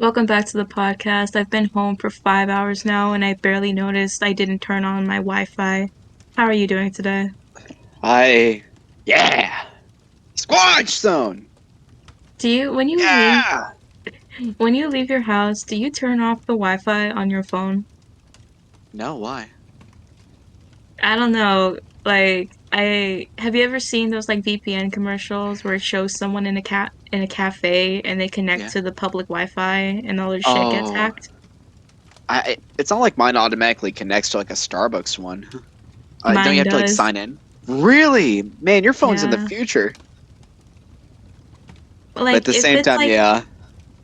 Welcome back to the podcast. I've been home for 5 hours now and I barely noticed I didn't turn on my Wi-Fi. How are you doing today? I yeah. SquatchZone. Do you Yeah. when you leave your house, do you turn off the Wi-Fi on your phone? No, why? I don't know. Like I have you ever seen those like VPN commercials where it shows someone in a cafe and they connect Yeah. to the public Wi-Fi and all their shit gets Oh, hacked? it's not like mine automatically connects to like a Starbucks one. Don't you Mine have to like does. sign in? Really? Man, your phone's in the Yeah. future. But at Like the same time, yeah.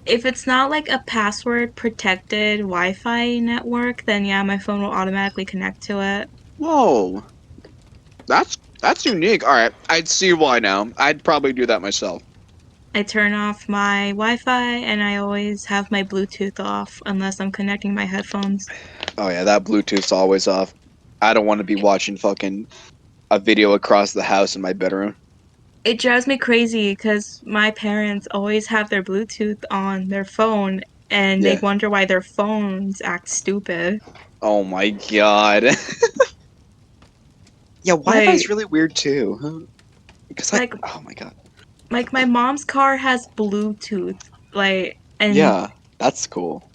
if it's not like a password protected Wi-Fi network, then yeah, my phone will automatically connect to it. Whoa. That's unique. All right, I'd see why now. I'd probably do that myself. I turn off my Wi-Fi and I always have my Bluetooth off unless I'm connecting my headphones. Oh yeah, that Bluetooth's always off. I don't want to be watching fucking a video across the house in my bedroom. It drives me crazy because my parents always have their Bluetooth on their phone and they Yeah. wonder why their phones act stupid. Oh my god. Yeah, Wi-Fi's Like, really weird too. Because like, oh my god. like my mom's car has Bluetooth, like, Yeah, that's cool.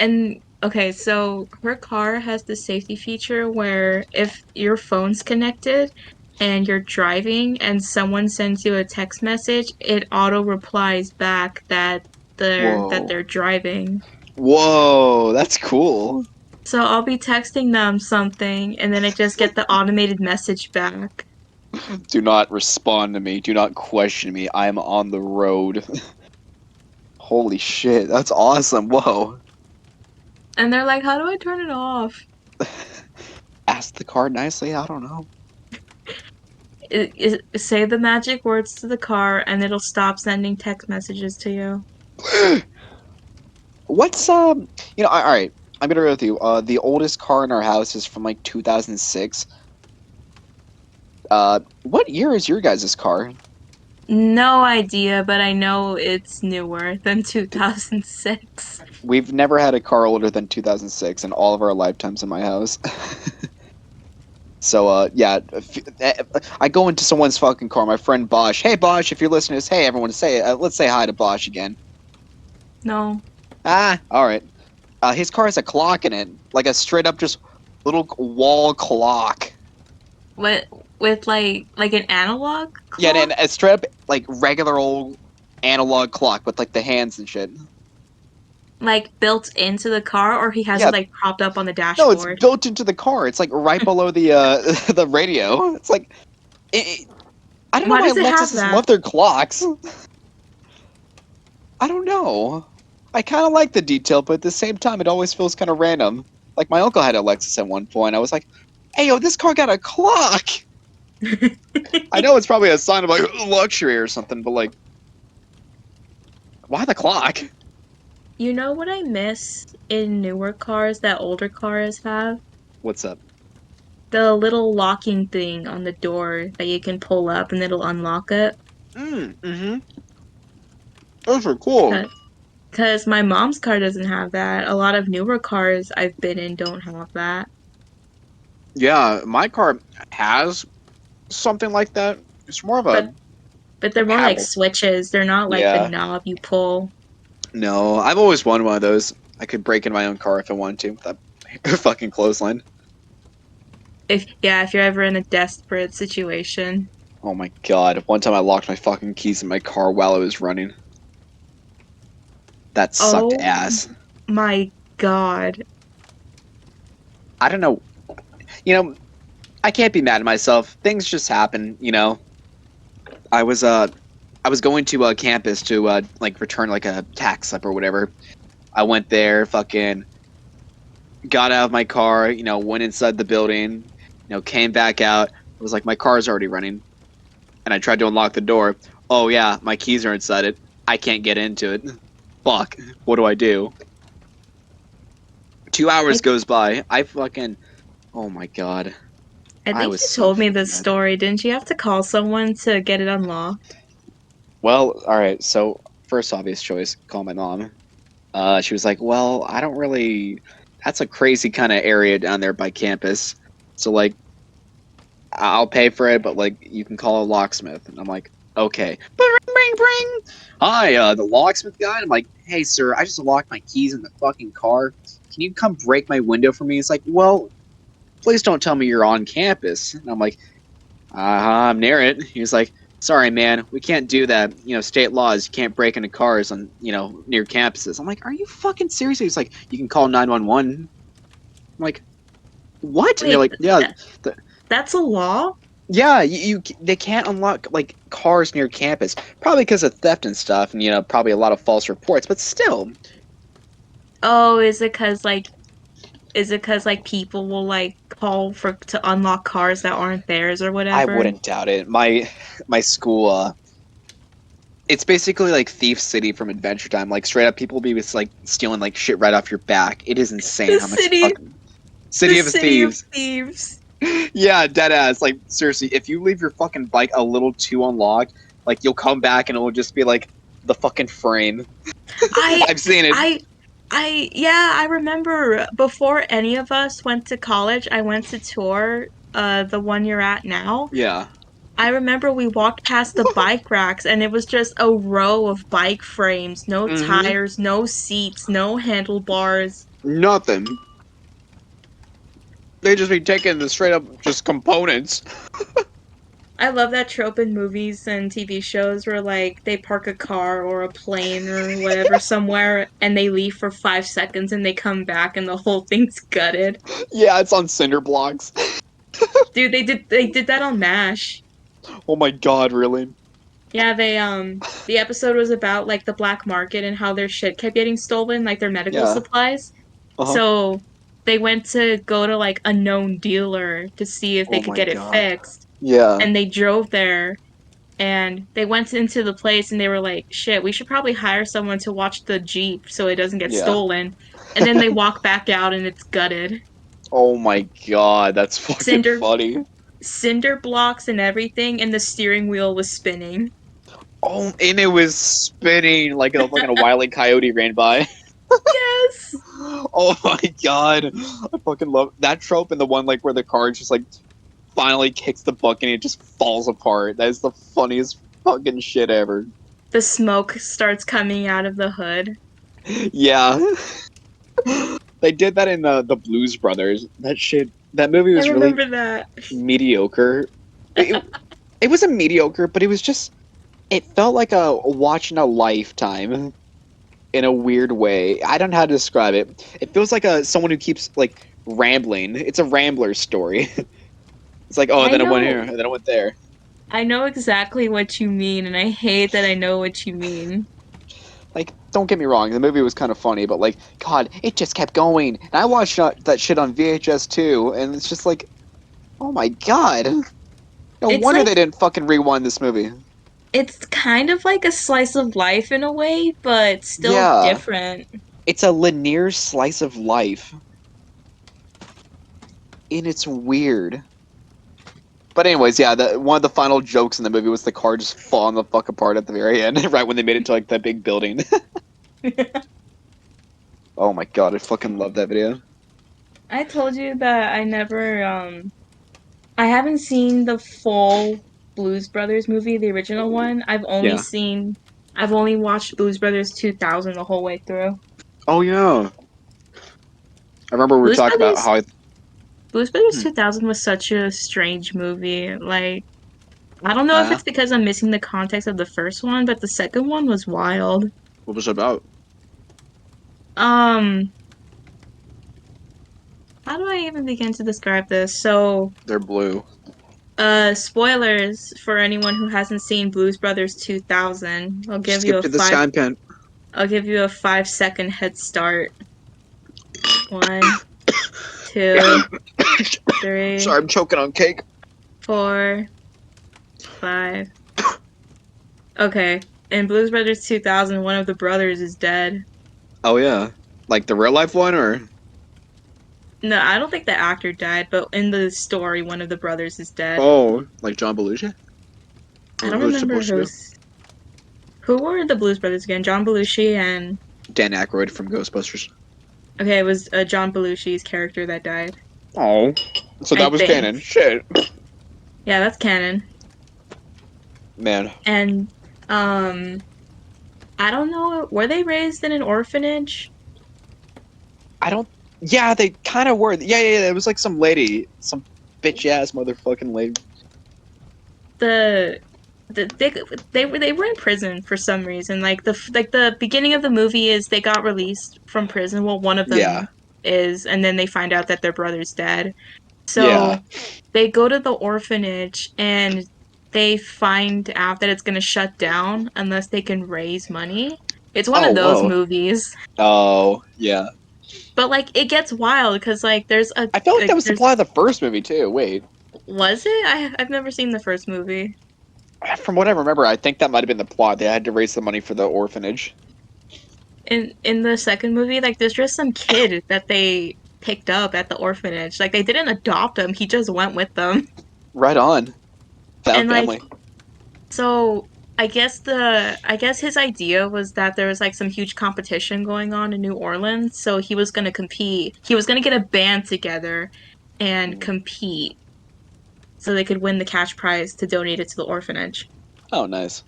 and okay, so her car has the safety feature where if your phone's connected and you're driving and someone sends you a text message, it auto replies back that Whoa. they're driving. Whoa, that's cool. So I'll be texting them something and then I just get the automated message back. Do not respond to me. Do not question me. I am on the road. Holy shit, that's awesome. Whoa. And they're like, "How do I turn it off?" Ask the car nicely. I don't know. Say the magic words to the car and it'll stop sending text messages to you. What's all right. I'm gonna go with you. The oldest car in our house is from like 2006. What year is your guys' car? No idea, but I know it's newer than 2006. We've never had a car older than 2006 in all of our lifetimes in my house. So, yeah, I go into someone's fucking car. My friend Bosch. Hey, Bosch, if you're listening to this, hey, everyone, let's say hi to Bosch again. No. Ah, all right. His car has a clock in it, like a straight up just little wall clock. What with like an analog Yeah, clock? and a straight up like regular old analog clock with like the hands and shit. Like built into the car or he has it Yeah, like propped up on the no, it's dashboard? built into the car. It's like right below the the radio. It's like I don't know Why why does it have Lexuses that? love their clocks. I don't know. I kind of like the detail, but at the same time, it always feels kind of random. Like my uncle had a Lexus at one point. I was like, "Hey, yo, this car got a clock." I know it's probably a sign of like luxury or something, but like, why the clock? You know what I miss in newer cars that older cars have? What's up? The little locking thing on the door that you can pull up and it'll unlock it. Mm-hmm. Those are cool. Because my mom's car doesn't have that. A lot of newer cars I've been in don't have that. Yeah, my car has something like that. It's more of But but a they're more like paddle. switches. They're not like the Yeah. knob you pull. No, I've always wanted one of those. I could break in my own car if I wanted to. That fucking clothesline. If you're ever in a desperate situation. Oh my god. One time I locked my fucking keys in my car while I was running. That sucked Oh ass. my God. I don't know. You know, I can't be mad at myself. Things just happen, you know. I was I was going to campus to like return like a tax slip or whatever. I went there, fucking got out of my car, you know, went inside the building, came back out. I was like, my car's already running. And I tried to unlock the door. Oh yeah, my keys are inside it. I can't get into it. Fuck. What do I do? 2 hours I goes by. I fucking. Oh my god. I I think was you so told me fucking this mad. story. Didn't you have to call someone to get it unlocked? Well, alright, so first obvious choice, call my mom. She was like, "Well, I don't really. That's a crazy kind of area down there by campus. So like, I'll pay for it, but like, you can call a locksmith." And I'm like, "Okay." Bring, bring, bring. Hi, the locksmith guy. And I'm like, "Hey, sir, I just locked my keys in the fucking car. Can you come break my window for me?" He's like, "Well, please don't tell me you're on campus." And I'm like, I'm near it. He was like, "Sorry, man, we can't do that. You know, state laws, you can't break into cars on, near campuses." I'm like, "Are you fucking serious?" He's like, "You can call 911." I'm like, "What?" And they're Wait, like, "Yeah, that the, that's a law? yeah, they can't unlock like cars near campus, probably because of theft and stuff, and probably a lot of false reports. But still, Oh, is it 'cause like people will like call for to unlock cars that aren't theirs or I whatever? wouldn't doubt it. My school, it's basically like Thief City from Adventure Time. Like straight up, people be just like stealing like shit right off your back. It is insane The how much city, fucking the City of city of Thieves. thieves. Yeah, dead ass. Like seriously, if you leave your fucking bike a little too unlocked, like you'll come back and it'll just be like the fucking frame. I I've seen it. I yeah, I remember before any of us went to college, I went to tour the one you're at now. Yeah. I remember we walked past the bike racks and it was just a row of bike frames, no Mm-hmm. tires, no seats, no handlebars. Nothing. They just be taking the straight up just components. I love that trope in movies and TV shows where like they park a car or a plane or whatever somewhere and they leave for 5 seconds and they come back and the whole thing's gutted. Yeah, it's on cinder blocks. Dude, they did that on MASH. Oh my god, really? Yeah, the episode was about like the black market and how their shit kept getting stolen, like their medical Yeah. supplies. Uh-huh. So they went to go to like a known dealer to see if they Oh could my get it god. fixed. Yeah. And they drove there and they went into the place and they were like, shit, we should probably hire someone to watch the Jeep so it doesn't get Yeah. stolen. And then they walk back out and it's gutted. Oh my god, that's fucking Cinder funny. cinder blocks and everything and the steering wheel was spinning. Oh, and it was spinning like a fucking Wile E. Coyote ran by. Yes. Oh my god. I fucking love that trope and the one like where the car just like finally kicks the bucket and it just falls apart. That is the funniest fucking shit ever. The smoke starts coming out of the hood. Yeah. They did that in the Blues Brothers. That movie I was really remember that. mediocre. It, it wasn't mediocre, but it felt like a watching a lifetime in a weird way. I don't know how to describe it. It feels like someone who keeps like rambling. It's a rambler story. It's like, oh, and I then I went here, know and then I went there. I know exactly what you mean, and I hate that I know what you mean. Like, don't get me wrong, the movie was kind of funny, but like, God, it just kept going. And I watched that shit on VHS too, and it's just like, oh my God. No It's wonder they like didn't fucking rewind this movie. it's kind of like a slice of life in a way, but still Yeah, different. it's a linear slice of life, and it's weird. But anyways, yeah, one of the final jokes in the movie was the car just falling the fuck apart at the very end, right when they made it to like that big building. Oh my God, I fucking love that video. I told you that I haven't seen the full Blues Brothers movie, the original one. Yeah. I've only watched Blues Brothers 2000 the whole way through. Oh yeah. I remember we were Blues talking about Brothers how Blues Brothers hmm, 2000 was such a strange movie. Like, I don't know if uh, it's because I'm missing the context of the first one, but the second one was wild. what was it about? Um, how do I even begin to describe this? So, They're blue. spoilers for anyone who hasn't seen Blues Brothers 2000. Skip to the scan. I'll give you a 5 second head start. One, two, Sorry, three, I'm choking on cake. 4, 5. Okay. In Blues Brothers 2000, one of the brothers is dead. Oh yeah, like the real life one, or No, I don't think the actor died, but in the story, one of the brothers is dead. oh, like John Belushi, I or don't who's remember supposed to be? who were the Blues Brothers again? John Belushi and Dan Aykroyd from Ghostbusters. Okay, it was John Belushi's character that died. Oh, so I that was think. canon. Shit, Yeah, that's canon. man. And um, I don't know. Were they raised in an orphanage? I don't. Yeah, they kind of were. Yeah. It was like some lady, some bitch ass motherfucking lady. The they were in prison for some reason. Like the beginning of the movie is they got released from prison. Well, one of Yeah, them is, and then they find out that their brother's dead. yeah. So they go to the orphanage and they find out that it's going to shut down unless they can raise money. It's one Oh, of those whoa. movies. Oh, yeah. But like it gets wild because like I felt like that was the there's plot of the first movie too. Wait, was it? I've never seen the first movie. from what I remember, I think that might have been the plot. They had to raise the money for the orphanage. In the second movie, like there's just some kid that they picked up at the orphanage. Like they didn't adopt him, he just went with them. Right on. Found And like family. so I guess his idea was that there was like some huge competition going on in New Orleans, so he was going to compete. He was going to get a band together and Mhm. compete so they could win the cash prize to donate it to the orphanage. Oh, nice.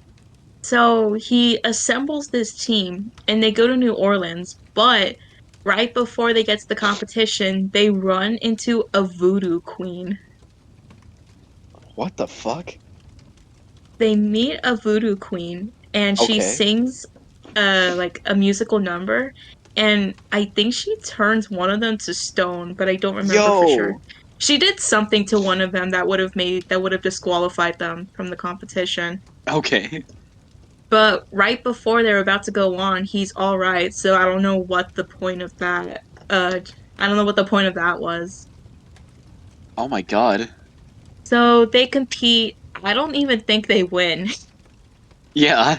So he assembles this team and they go to New Orleans, but right before they get to the competition, they run into a voodoo queen. What the fuck? They meet a voodoo queen and she Okay. sings like a musical number, and I think she turns one of them to stone, but I don't remember for sure. Yo. She did something to one of them that would have disqualified them from the competition. Okay. But right before they're about to go on, he's all right. So I don't know what the point of that. I don't know what the point of that was. Oh my god. So they compete. I don't even think they win. Yeah.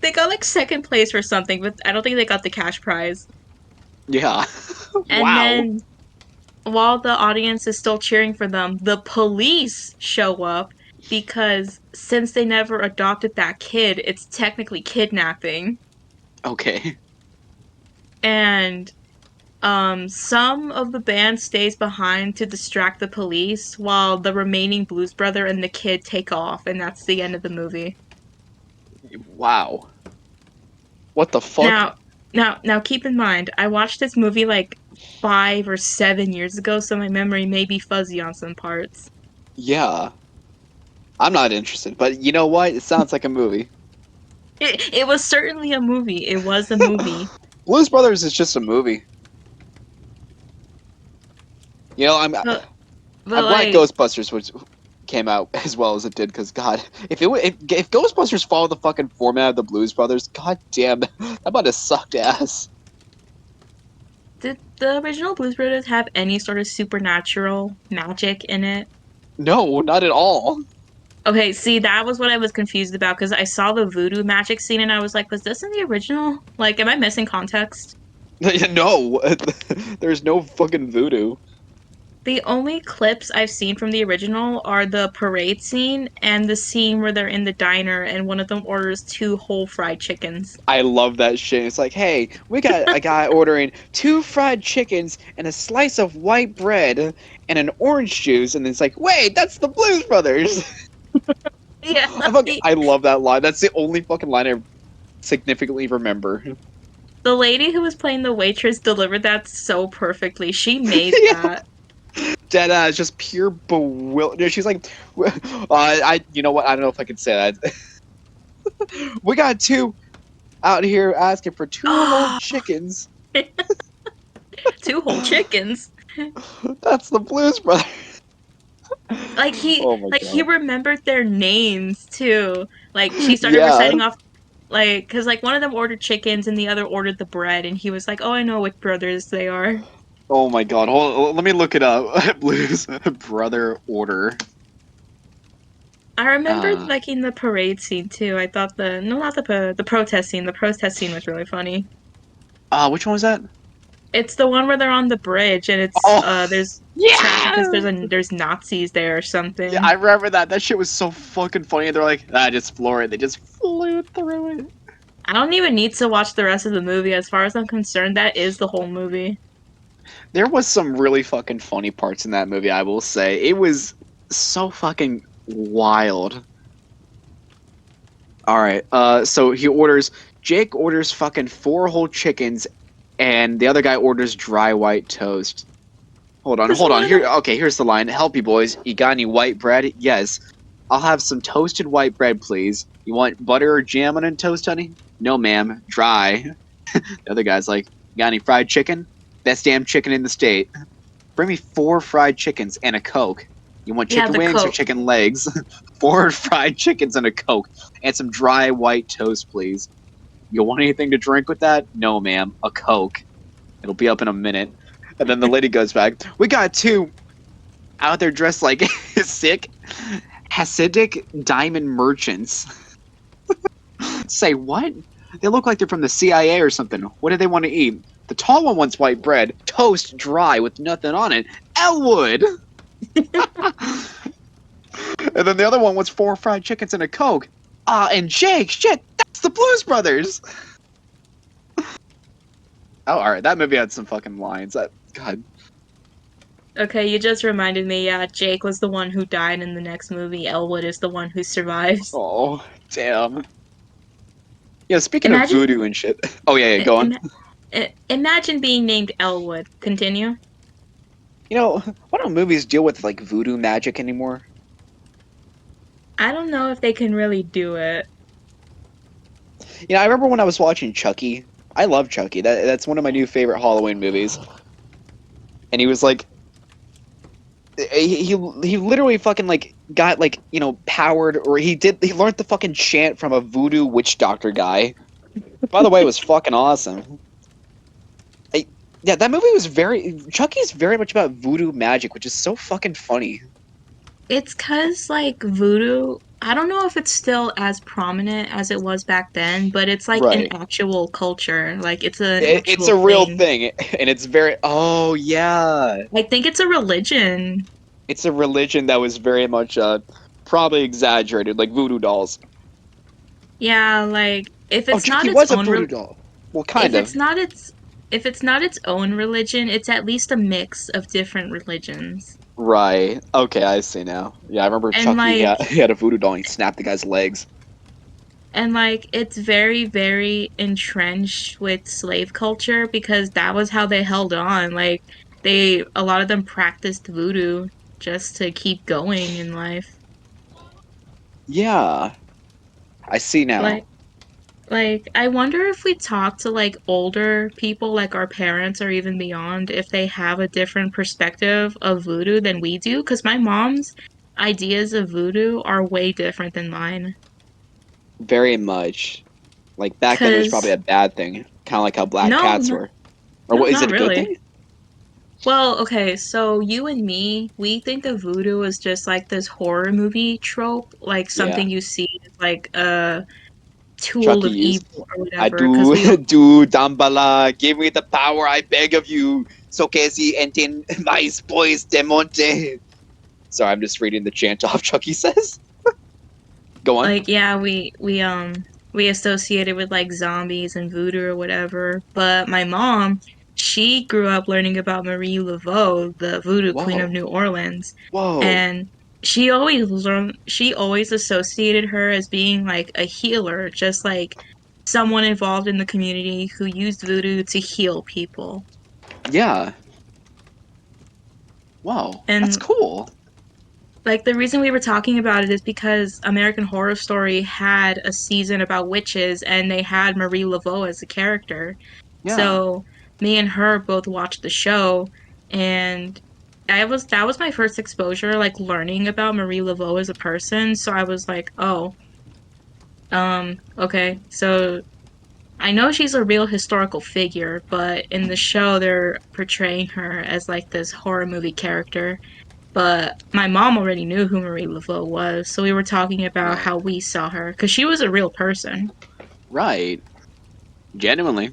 They got like second place or something, but I don't think they got the cash prize. Yeah. And Wow. then while the audience is still cheering for them, the police show up because since they never adopted that kid, it's technically kidnapping. Okay. And some of the band stays behind to distract the police while the remaining blues brother and the kid take off, and that's the end of the movie. Wow. What the fuck? Now, now keep in mind, I watched this movie like 5 or 7 years ago, so my memory may be fuzzy on some parts. Yeah. I'm not interested, but you know what? It sounds like a movie. It was certainly a movie. It was a movie. Blues Brothers is just a movie. You know, But I'm glad like Ghostbusters came out as well as it did because God, if Ghostbusters followed the fucking format of the Blues Brothers, god damn, that might have sucked ass. did the original Blues Brothers have any sort of supernatural magic in it? No, not at all. Okay, see, that was what I was confused about because I saw the voodoo magic scene and I was like, was this in the original? Like, am I missing context? No, there's no fucking voodoo. The only clips I've seen from the original are the parade scene and the scene where they're in the diner and one of them orders two whole fried chickens. I love that shit. It's like, hey, we got a guy ordering two fried chickens and a slice of white bread and an orange juice, and it's like, wait, that's the Blues Brothers. Yeah, I love that line. That's the only fucking line I significantly remember. the lady who was playing the waitress delivered that so perfectly. She made Yeah, that. dead ass, just pure bewildered. She's like, you know what? I don't know if I can say that. We got two out here asking for two whole Oh, chickens. two whole chickens. That's the Blues Brothers. Oh my Like he god. remembered their names too. Like she started Yeah. reciting off like because like one of them ordered chickens and the other ordered the bread and he was like, "Oh, I know which brothers they are." Oh my god. Hold, let me look it up. Blues Brother Order. I remembered Uh, like in the parade scene too. I thought the no, not the protest scene. The protest scene was really funny. which one was that? It's the one where they're on the bridge and it's Oh, there's traffic because yeah. there's Nazis there or Yeah, something. I remember that. That shit was so fucking funny. They're like, just floor it. They just flew through it. I don't even need to watch the rest of the movie. As far as I'm concerned, that is the whole movie. There was some really fucking funny parts in that movie, I will say. It was so fucking wild. All right. So Jake orders fucking four whole chickens, and the other guy orders dry white toast. Cause Hold on. one of Here, them, okay, here's the line. Help you boys. You got any white bread? Yes. I'll have some toasted white bread, please. You want butter or jam on a toast, honey? No, ma'am. Dry. The other guy's like, got any fried chicken? Best damn chicken in the state. Bring me four fried chickens and a Coke. You want yeah, chicken the wings or Coke. chicken legs? Four fried chickens and a Coke. And some dry white toast, please. You want anything to drink with that? No, ma'am. A Coke. It'll be up in a minute. And then the lady goes back. We got two out there dressed like sick Hasidic diamond merchants. Say what? They look like they're from the CIA or something. What do they want to eat? The tall one wants white bread, toast dry with nothing on it. Elwood! And then the other one wants four fried chickens and a Coke. And Jake, shit, that's the Blues Brothers! Oh, alright, that movie had some fucking lines. God. Okay, you just reminded me. Yeah, Jake was the one who died in the next movie. Elwood is the one who survives. Oh, damn. Yeah, speaking of Imagine, voodoo and shit. Oh, yeah, go on. Im- imagine being named Elwood. Continue. Why don't movies deal with, like, voodoo magic anymore? I don't know if they can really do it. I remember when I was watching Chucky. I love Chucky. That's one of my new favorite Halloween movies. And he was like, he literally fucking like got like powered, or he learned the fucking chant from a voodoo witch doctor guy. By the way, it was fucking awesome. I, yeah, that movie was Chucky's very much about voodoo magic, which is so fucking funny. It's 'cause like voodoo, I don't know if it's still as prominent as it was back then, but it's like an Right. actual culture. Like it's an It's actual a real thing. thing, and it's very. Oh yeah, I think it's a religion. it's a religion that was very much probably exaggerated, like voodoo dolls. Yeah, like if Oh, it's not Chucky its was a own voodoo doll. Well, kind if of. it's not its if it's not its own religion, it's at least a mix of different religions. Right. Okay, I see now. Yeah, I remember And Chucky. like He had a voodoo doll. And he snapped the guy's legs. it's very, very entrenched with slave culture because that was how they held on. Like a lot of them practiced voodoo just to keep going in life. Yeah, I see Like now. I wonder if we talk to like older people, like our parents or even beyond, if they have a different perspective of voodoo than we do. Because my mom's ideas of voodoo are way different than mine. Very much. Like back then, it was probably Because a bad thing, kind of like how black no, cats no, were. Or no, what? Is not it a good really. thing? Well, okay, so you and me, we think of voodoo as just like this horror movie trope, like Yeah. something you see as like a tool Chucky of used. evil or I whatever. Because do, we don't. do Dambala. Give me the power, I beg of you. So que si enten mais boys de monte. Sorry, I'm just reading the chant off. Chucky says. Go on. Like, yeah, we associate it with like zombies and voodoo or whatever. But my mom, she grew up learning about Marie Laveau, the voodoo queen of Whoa. New Orleans, Whoa. and she always associated her as being like a healer, just like someone involved in the community who used voodoo to heal people. Yeah. Whoa. That's And cool. like the reason we were talking about it is because American Horror Story had a season about witches and they had Marie Laveau as a character. Yeah. So me and her both watched the show and that was my first exposure, like learning about Marie Laveau as a person. So I was like, oh, okay. So I know she's a real historical figure, but in the show they're portraying her as like this horror movie character. But my mom already knew who Marie Laveau was, so we were talking about Right. how we saw her because she was a real person. Right. Genuinely.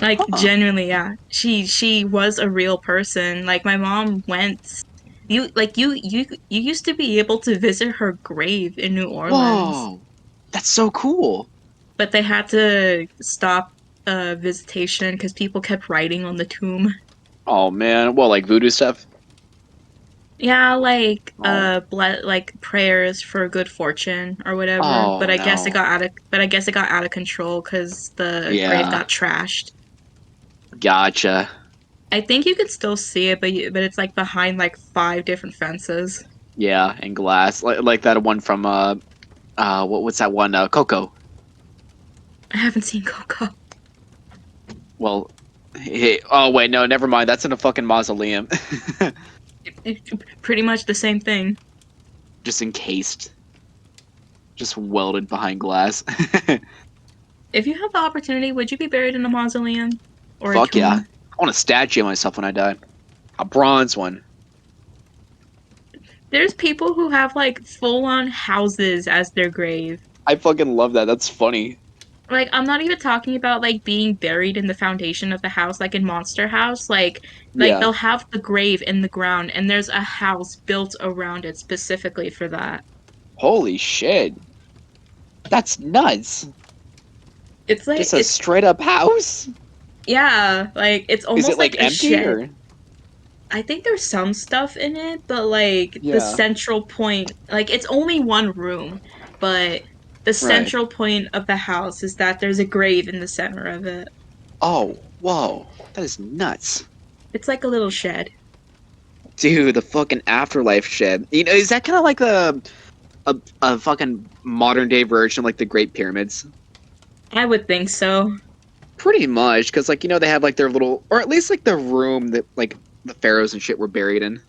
Like Huh. genuinely, yeah. She was a real person. Like my mom went you used to be able to visit her grave in New Orleans. Whoa. That's so cool. but they had to stop visitation because people kept writing on the tomb. Oh man, well, like voodoo stuff. Yeah, like Oh, like prayers for good fortune or whatever. oh no. But I guess it got out of control because the grave Yeah, got trashed. gotcha. I think you could still see it, but it's like behind like five different fences. Yeah, and glass, like that one from what's that one? Coco. I haven't seen Coco. Well, hey, oh wait, no, never mind. That's in a fucking mausoleum, Pretty much the same thing. just encased, just welded behind glass. If you have the opportunity, would you be buried in a mausoleum or a Fuck yeah, tomb? I want a statue of myself when I die, a bronze one. There's people who have like full-on houses as their grave. I fucking love that. That's funny. Like, I'm not even talking about like being buried in the foundation of the house, like in Monster House. Like Yeah. they'll have the grave in the ground, and there's a house built around it specifically for that. Holy shit, that's nuts. It's like Just a it's straight up house? yeah, like it's Is it almost like like a empty shed. or? I think there's some stuff in it, but like the Yeah. central point, like it's only one room, but the Right. central point of the house is that there's a grave in the center of it. Oh, whoa. That is nuts. It's like a little shed. Dude, the fucking afterlife shit. You know, is that kind of like a fucking modern day version of like the Great Pyramids? I would think so. Pretty much, because like they have like their little, or at least like the room that like the pharaohs and shit were buried in.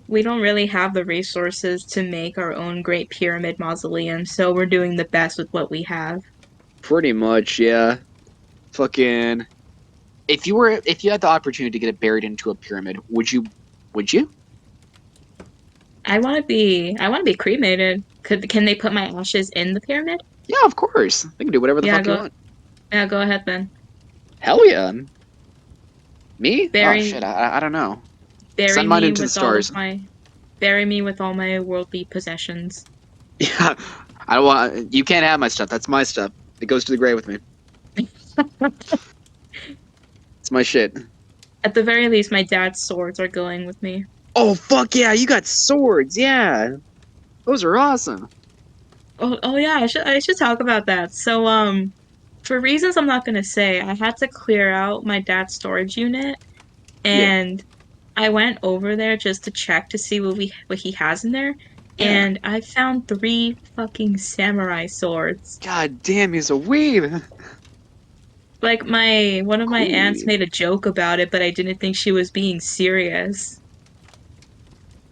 We don't really have the resources to make our own Great Pyramid mausoleum, so we're doing the best with what we have. Pretty much, yeah. Fucking. If you had the opportunity to get it buried into a pyramid, would you? Would you? I want to be cremated. Can they put my ashes in the pyramid? Yeah, of course. They can do whatever the Yeah, fuck you go want. yeah, go ahead then. Hell yeah. Me? Oh shit, Bury I don't know. bury Send mine me into the with all of stars. my bury me with all my worldly possessions. Yeah, I don't want. You can't have my stuff. That's my stuff. It goes to the grave with me. It's my shit. At the very least, my dad's swords are going with me. Oh fuck yeah, you got swords. Yeah, those are awesome. Oh yeah, I should talk about that. So for reasons I'm not gonna say, I had to clear out my dad's storage unit, Yeah, and I went over there just to check to see what he has in there, yeah. and I found three fucking samurai swords. God damn, he's a weeb. Like my one of my Cool aunts weeb. made a joke about it, but I didn't think she was being serious.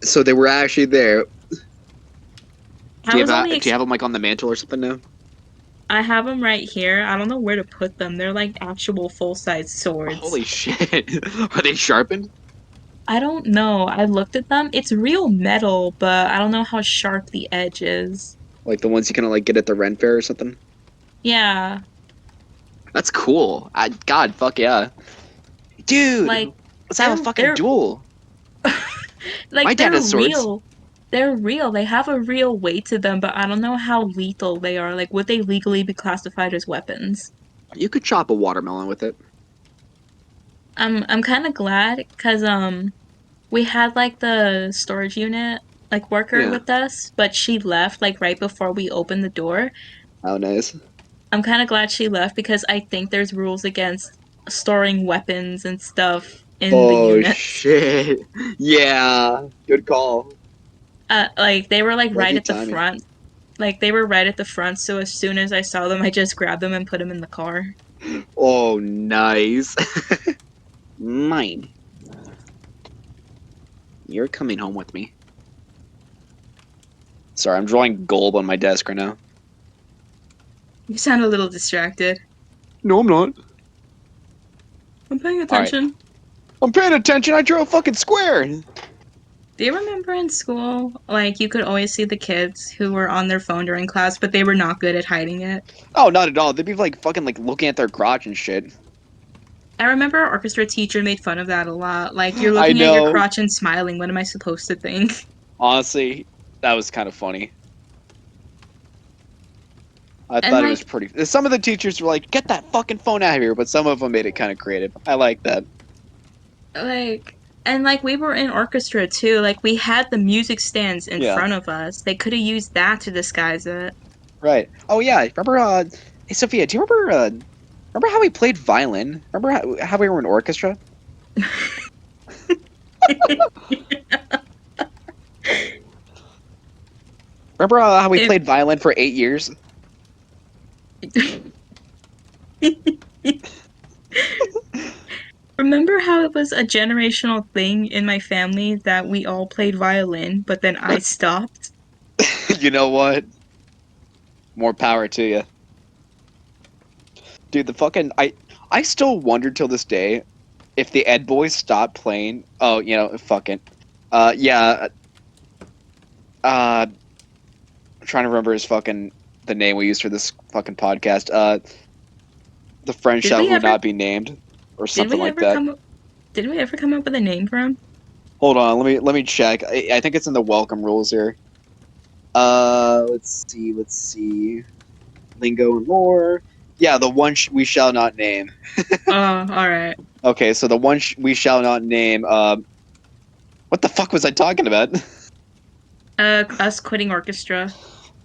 So they were actually there. I was Do you only have them like on the mantle or something now? I have them right here. I don't know where to put them. They're like actual full-size swords. Holy shit. Are they sharpened? I don't know. I looked at them. It's real metal, but I don't know how sharp the edge is. Like the ones you kind of like get at the Ren Fair or something? Yeah, That's cool. God, fuck yeah. Dude, like let's have a fucking they're duel. My dad they're has swords. real. They're real. They have a real weight to them, but I don't know how lethal they are. Like, would they legally be classified as weapons? You could chop a watermelon with it. I'm kind of glad because we had like the storage unit like worker Yeah. with us, but she left like right before we opened the door. Oh, nice. I'm kind of glad she left because I think there's rules against storing weapons and stuff in the Oh units. shit. Yeah. Good call. Like they were like right Lucky at the timing. front. Like they were right at the front, so as soon as I saw them, I just grabbed them and put them in the car. Oh, nice. Mine. You're coming home with me. Sorry, I'm drawing gold on my desk right now. You sound a little distracted. No, I'm not. I'm paying All right. attention. I'm paying attention. I drew a fucking square. Do you remember in school, like you could always see the kids who were on their phone during class, but they were not good at hiding it? Oh, not at all. They'd be like fucking like looking at their crotch and shit. I remember our orchestra teacher made fun of that a lot. Like, you're I looking at your know. crotch and smiling. What am I supposed to think? Honestly, that was kind of funny. I And thought it was like pretty. Some of the teachers were like, "Get that fucking phone out of here," but some of them made it kind of creative. I like that. like and like we were in orchestra too. Like we had the music stands in Yeah, front of us. They could have used that to disguise it. right. Oh yeah, remember? Hey Sophia, do you remember? Remember how we played violin? Remember how we were in orchestra? Remember how we It played violin for 8 years? Remember how it was a generational thing in my family that we all played violin, but then I stopped? You know what? More power to you, dude. The fucking I still wonder till this day if the Ed Boys stopped playing. Oh, fucking. Yeah. I'm trying to remember his fucking the name we used for this fucking podcast. The friend Did shall we who ever not be named, or did something we like ever that. come up did we ever come up with a name for him? Hold on, let me check. I think it's in the welcome rules here. Let's see. Lingo and lore. Yeah, the one we shall not name. Oh, all right. Okay, so the one we shall not name. What the fuck was I talking about? Us quitting orchestra.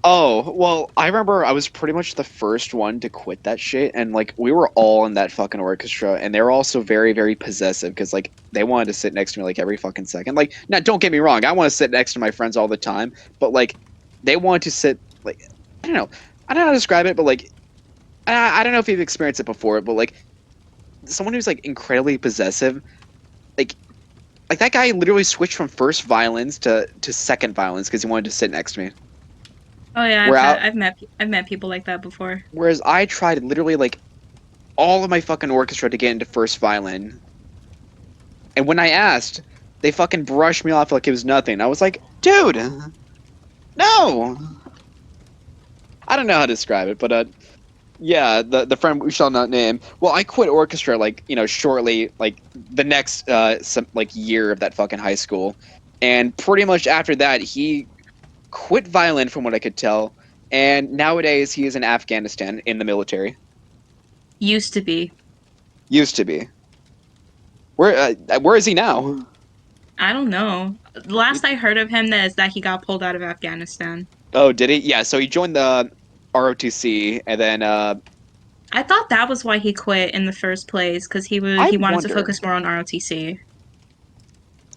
Oh, well, I remember I was pretty much the first one to quit that shit, and like we were all in that fucking orchestra, and they were also very, very possessive because like they wanted to sit next to me like every fucking second. Like, now don't get me wrong, I want to sit next to my friends all the time, but like they wanted to sit like I don't know, I don't know how to describe it, but like I don't know if you've experienced it before, but like someone who's like incredibly possessive, like like that guy literally switched from first violins to second violins because he wanted to sit next to me. Oh yeah, We're out. I've met people like that before. Whereas I tried literally like all of my fucking orchestra to get into first violin. And when I asked, they fucking brushed me off like it was nothing. I was like, dude, no. I don't know how to describe it, but yeah, the friend we shall not name. Well, I quit orchestra like, shortly like the next some like year of that fucking high school. And pretty much after that, he quit violin from what I could tell. And nowadays he is in Afghanistan in the military. Used to be. Used to be. Where is he now? I don't know. Last I heard of him is that he got pulled out of Afghanistan. Oh, did he? Yeah, so he joined the ROTC, and then I thought that was why he quit in the first place, because I he wanted to wonder, focus more on ROTC.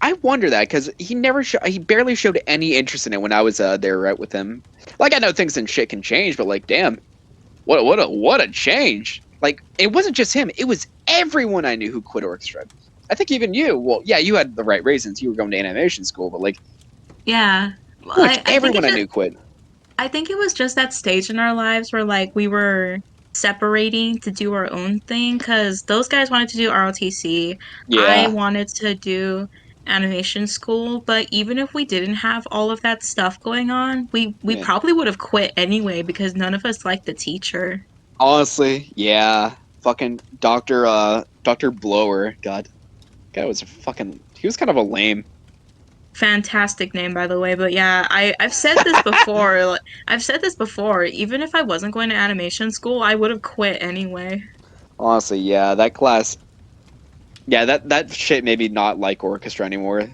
I wonder that because he barely showed any interest in it when I was there right with him. Like I know things and shit can change, but like, damn, what a change! Like it wasn't just him; it was everyone I knew who quit orchestra. I think even you. Well, yeah, you had the right reasons. You were going to animation school, but like Yeah. pretty much I think everyone I knew quit. I think it was just that stage in our lives where like we were separating to do our own thing because those guys wanted to do ROTC. I Yeah, wanted to do animation school, but even if we didn't have all of that stuff going on, we yeah. probably would have quit anyway because none of us liked the teacher. Honestly, yeah. Fucking Doctor Blower. God, guy was a fucking. He was kind of a lame. Fantastic name, by the way. But yeah, I've said this before. I've said this before. Even if I wasn't going to animation school, I would have quit anyway. Honestly, yeah, that class. Yeah, that shit made me not like orchestra anymore.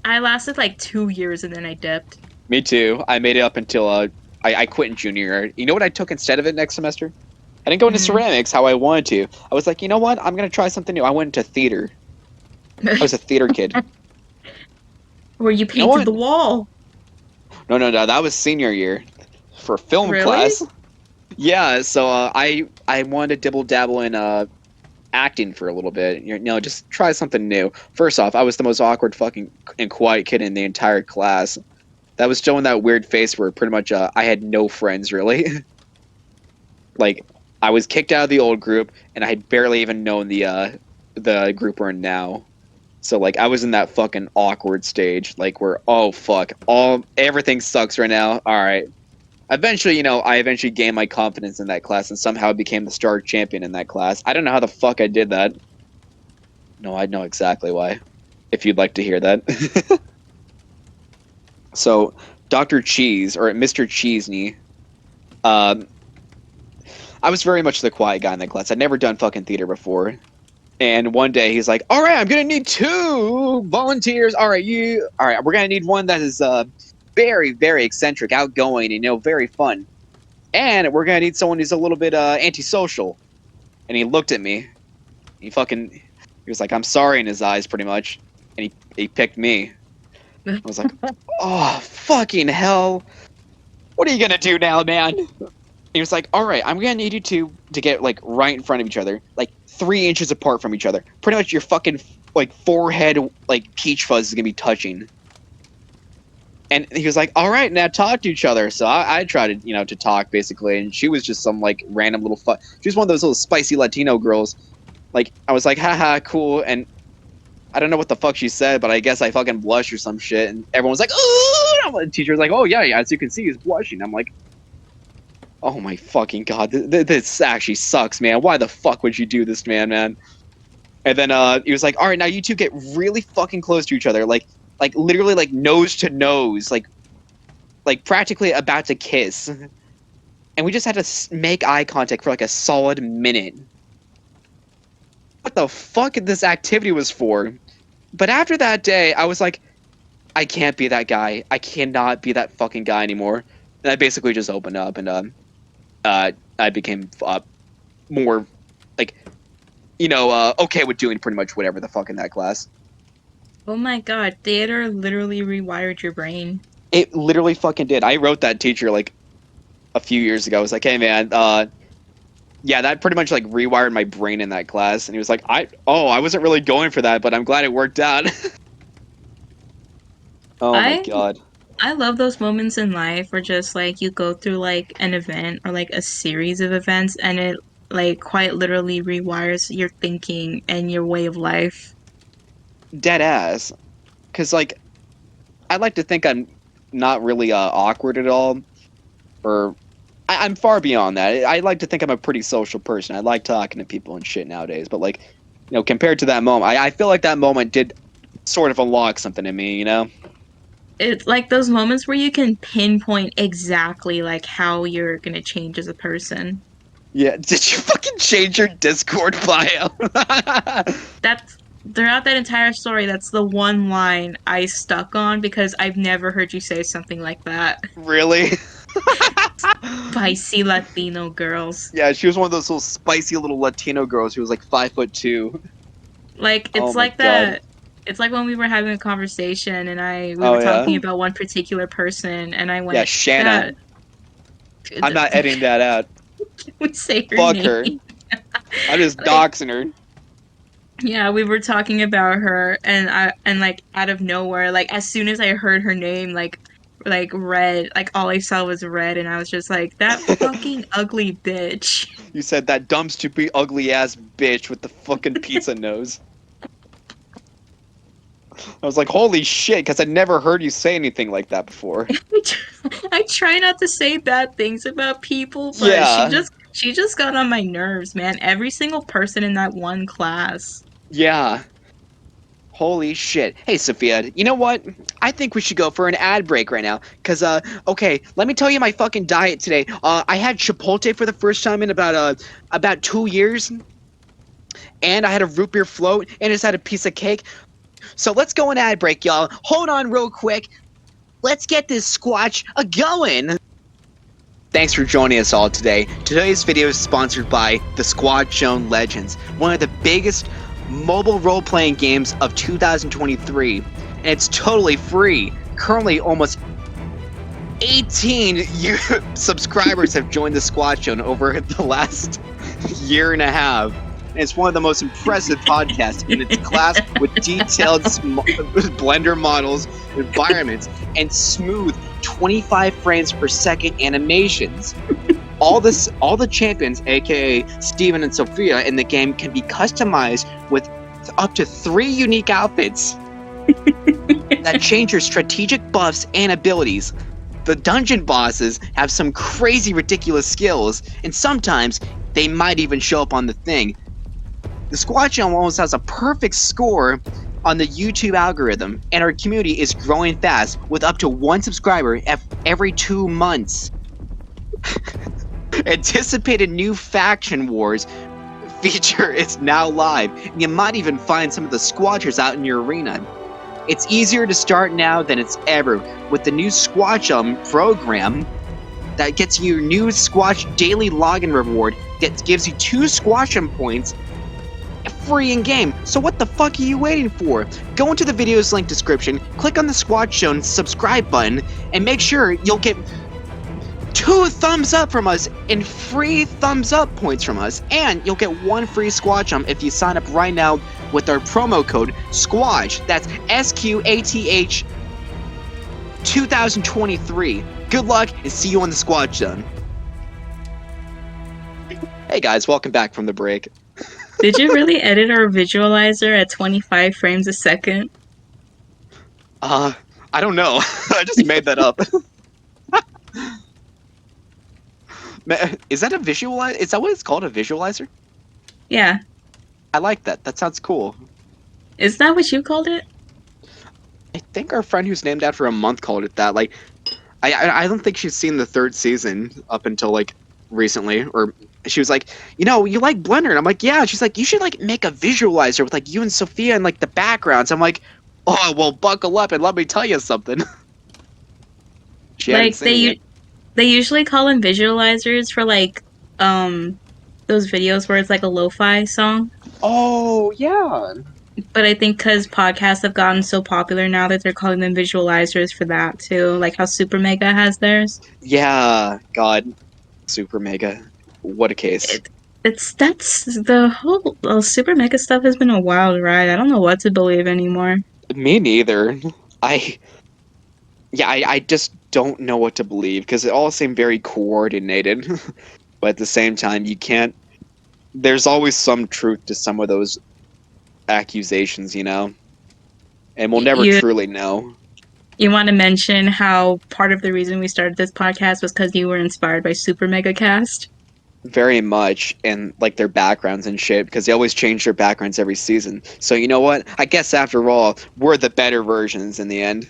I lasted like 2 years and then I dipped. Me too. I made it up until I quit in junior year. You know what I took instead of it next semester? I didn't go into Mm. ceramics how I wanted to. I was like, you know what? I'm gonna try something new. I went into theater. I was a theater kid. Where you You know painted what? the wall. No, no, no. That was senior year for film Really? class. Yeah, so I wanted to dibble dabble in acting for a little bit. Just try something new. First off, I was the most awkward fucking and quiet kid in the entire class. That was showing that weird face where pretty much I had no friends really. Like I was kicked out of the old group and I had barely even known the group we're in now. So like I was in that fucking awkward stage, like where oh fuck, all everything sucks right now. All right. Eventually, I eventually gained my confidence in that class and somehow became the star champion in that class. I don't know how the fuck I did that. No, I know exactly why. If you'd like to hear that. So, Dr. Cheese or Mr. Cheesney, Um, I was very much the quiet guy in that class. I'd never done fucking theater before. And one day he's like, "All right, I'm gonna need 2 volunteers. All right, we're gonna need one that is very, very eccentric, outgoing, and very fun. And we're gonna need someone who's a little bit antisocial." And he looked at me. He was like, "I'm sorry" in his eyes, pretty much. And he picked me. I was like, "Oh fucking hell! What are you gonna do now, man?" He was like, "All right, I'm gonna need you to get like right in front of each other, like 3 inches apart from each other. Pretty much your fucking like forehead, like peach fuzz is gonna be touching." And he was like, "All right, now talk to each other." So I tried to talk basically, and she was just some like random little She was one of those little spicy Latino girls. Like I was like, "Haha, cool," and I don't know what the fuck she said, but I guess I fucking blushed or some shit, and everyone was like, "Ooh!" The teacher was like, "Oh yeah, as you can see, he's blushing." I'm like, "Oh my fucking god, this actually sucks, man. Why the fuck would you do this, man?" And then he was like, "All right, now you two get really fucking close to each other, like literally like nose to nose, like practically about to kiss." And we just had to make eye contact for like a solid minute. What the fuck this activity was for? But after that day, I was like, I can't be that guy. I cannot be that fucking guy anymore. And I basically just opened up, and I became more like okay with doing pretty much whatever the fuck in that class. Oh my god, theater literally rewired your brain. It literally fucking did. I wrote that teacher like a few years ago. I was like, "Hey man, yeah, that pretty much like rewired my brain in that class." And he was like, I wasn't really going for that, but I'm glad it worked out." Oh my I god. I love those moments in life where just like you go through like an event or like a series of events and it like quite literally rewires your thinking and your way of life. Dead ass. Cause like I like to think I'm not really awkward at all, or I'm far beyond that. I like to think I'm a pretty social person. I like talking to people and shit nowadays. But like, compared to that moment, I feel like that moment did sort of unlock something in me. It's like those moments where you can pinpoint exactly like how you're gonna change as a person. Yeah. Did you fucking change your Discord bio? That's throughout that entire story, that's the one line I stuck on because I've never heard you say something like that. Really? Spicy Latino girls. Yeah, she was one of those little spicy little Latino girls who was like 5'2". Like Oh it's my like god. that. It's like when we were having a conversation and we Oh were yeah. talking about one particular person and I Yeah, went, Shanna. that I'm not editing that out. would say her Fuck name. her. I'm just Like doxing her. yeah, we were talking about her and like out of nowhere, like as soon as I heard her name, like red, like all I saw was red and I was just like, that fucking ugly bitch. You said that dumb, stupid, ugly ass bitch with the fucking pizza nose. I was like, holy shit, because I'd never heard you say anything like that before. I try not to say bad things about people, but Yeah, she just got on my nerves, man. Every single person in that one class. yeah. Holy shit. Hey, Sophia, you know what? I think we should go for an ad break right now. Because, okay, let me tell you my fucking diet today. I had Chipotle for the first time in about 2 years. And I had a root beer float. And I just had a piece of cake. So let's go an ad break, y'all. Hold on real quick. Let's get this Squatch going. Thanks for joining us all today. Today's video is sponsored by the SquatchZone Legends, one of the biggest mobile role-playing games of 2023, and it's totally free. Currently, almost 18 subscribers have joined the SquatchZone over the last year and a half. And it's one of the most impressive podcasts in its class with detailed Blender models, environments, and smooth 25 frames per second animations. All the champions, aka Steven and Sophia, in the game can be customized with up to 3 unique outfits that change your strategic buffs and abilities. The dungeon bosses have some crazy, ridiculous skills, and sometimes they might even show up on the thing. The SquatchZone almost has a perfect score on the YouTube algorithm, and our community is growing fast with up to 1 subscriber every 2 months. Anticipated new faction wars feature is now live. You might even find some of the Squatchers out in your arena. It's easier to start now than it's ever with the new SquatchZone program that gets you your new Squatch daily login reward that gives you 2 SquatchZone points free in game. So what the fuck are you waiting for? Go into the video's link description, click on the SquatchZone subscribe button, and make sure you'll get 2 thumbs up from us and free thumbs up points from us, and you'll get 1 free SquatchZone if you sign up right now with our promo code SQUATCH. That's SQATH 2023. Good luck and see you on the SquatchZone. Hey guys, welcome back from the break. Did you really edit our visualizer at 25 frames a second? I don't know. I just made that up. Is that a visualizer? Is that what it's called, a visualizer? Yeah. I like that. That sounds cool. Is that what you called it? I think our friend who's named after a month called it that. Like, I don't think she's seen the 3rd season up until like recently, or she was like, you know, you like Blender, and I'm like, yeah. She's like, you should like make a visualizer with like you and Sophia and like the backgrounds. I'm like, oh well, buckle up and let me tell you something. She hadn't Like seen it yet. they usually call them visualizers for like those videos where it's like a lo-fi song. Oh yeah. But I think because podcasts have gotten so popular now that they're calling them visualizers for that too, like how Super Mega has theirs. Yeah, God, Super Mega, what a case. It, that's the whole Super Mega stuff has been a wild ride. I don't know what to believe anymore. Me neither. I I just don't know what to believe because it all seemed very coordinated, but at the same time, you can't. There's always some truth to some of those accusations, you know, and we'll never You truly know. you want to mention how part of the reason we started this podcast was because you were inspired by Super Mega Cast? Very much, and like their backgrounds and shit, because they always change their backgrounds every season. So you know what? I guess after all, we're the better versions in the end.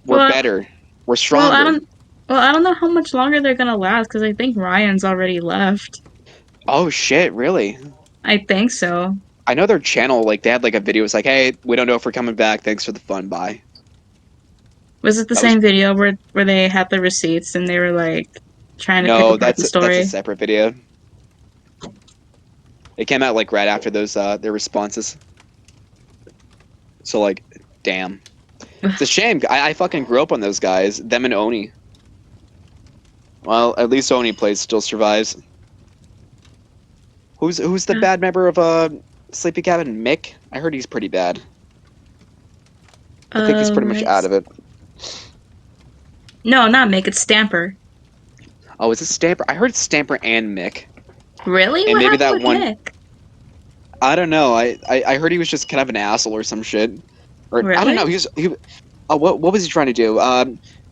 We're well, better. We're well, stronger. I don't know how much longer they're gonna last because I think Ryan's already left. Oh shit, really? I think so. I know their channel, like they had like a video. It's like, hey, we don't know if we're coming back. Thanks for the fun. Bye. Was it the That was same video where they had the receipts and they were like trying to pick no. apart the That's a story? separate video. It came out like right after those their responses. So like, damn, it's a shame. I fucking grew up on those guys. Them and Oni. Well, at least Oni plays still survives. Who's the bad member of Sleepy Cabin? Mick. I heard he's pretty bad. I think he's pretty much out Right. of it. No, not Mick. It's Stamper. Oh, is it Stamper? I heard Stamper and Mick. Really? And What maybe happened that with one. Mick? I don't know. I heard he was just kind of an asshole or some shit. Or I don't Really? know. He. Oh, what was he trying to do?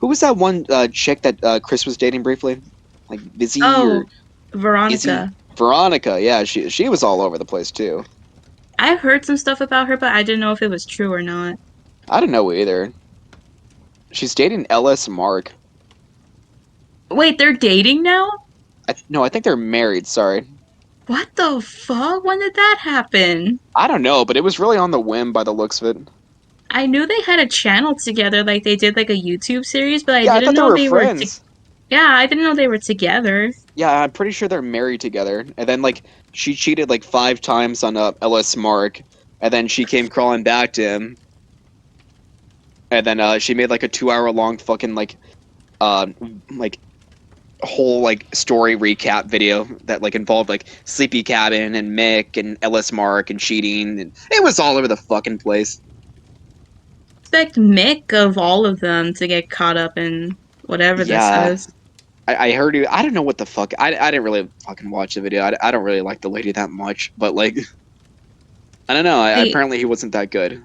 Who was that one chick that Chris was dating briefly? Like Busy or Oh, Izzy? Veronica. Veronica. Yeah, she was all over the place too. I heard some stuff about her, but I didn't know if it was true or not. I don't know either. She's dating LS Mark. Wait, they're dating now? No, I think they're married. Sorry. What the fuck? When did that happen? I don't know, but it was really on the whim by the looks of it. I knew they had a channel together, like they did like a YouTube series, but I Yeah, I didn't thought they know were they were. friends. Yeah, I didn't know they were together. Yeah, I'm pretty sure they're married together. And then like she cheated like 5 times on LS Mark, and then she came crawling back to him, and then she made like a 2 hour long fucking uh like whole like story recap video that like involved like Sleepy Cabin and Mick and LS Mark and cheating, and it was all over the fucking place. Expect Mick of all of them to get caught up in whatever this Yeah, is. I heard you. I don't know what the fuck. I didn't really fucking watch the video. I don't really like the lady that much, but like I don't know. The Apparently he wasn't that good.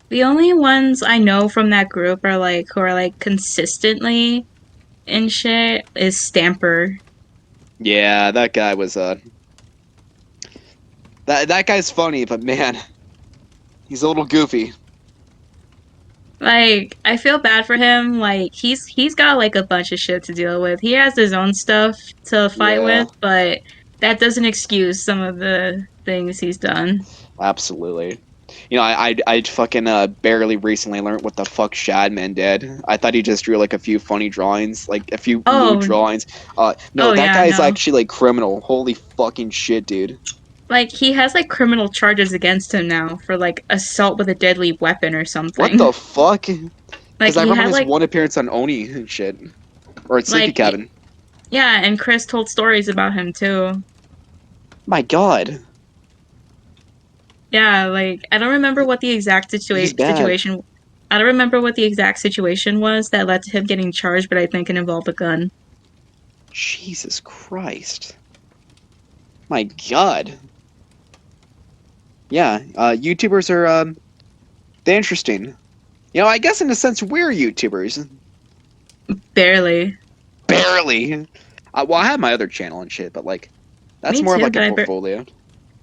the only ones I know from that group are like who are like consistently in shit is Stamper. Yeah, that guy was that guy's funny, but man, he's a little goofy. Like, I feel bad for him. Like, he's got like a bunch of shit to deal with. He has his own stuff to fight Yeah, with, but that doesn't excuse some of the things he's done. absolutely. I fucking barely recently learned what the fuck Shadman did. I thought he just drew like a few funny drawings, like a few lewd Oh, drawings. No, oh that yeah, guy is no. actually like criminal. Holy fucking shit, dude. Like he has like criminal charges against him now for like assault with a deadly weapon or What something. the fuck? Like Because I he remember had his like one appearance on Oni and shit, or at Sleepy like Cabin. yeah, and Chris told stories about him too. My God, Yeah, like I don't remember what the exact he's bad. situation. I don't remember what the exact situation was that led to him getting charged, but I think it involved a gun. Jesus Christ. My God. Yeah, YouTubers are they're interesting. I guess in a sense we're YouTubers. Barely. Barely. Well, I have my other channel and shit, but like that's Me more of too, like a but portfolio.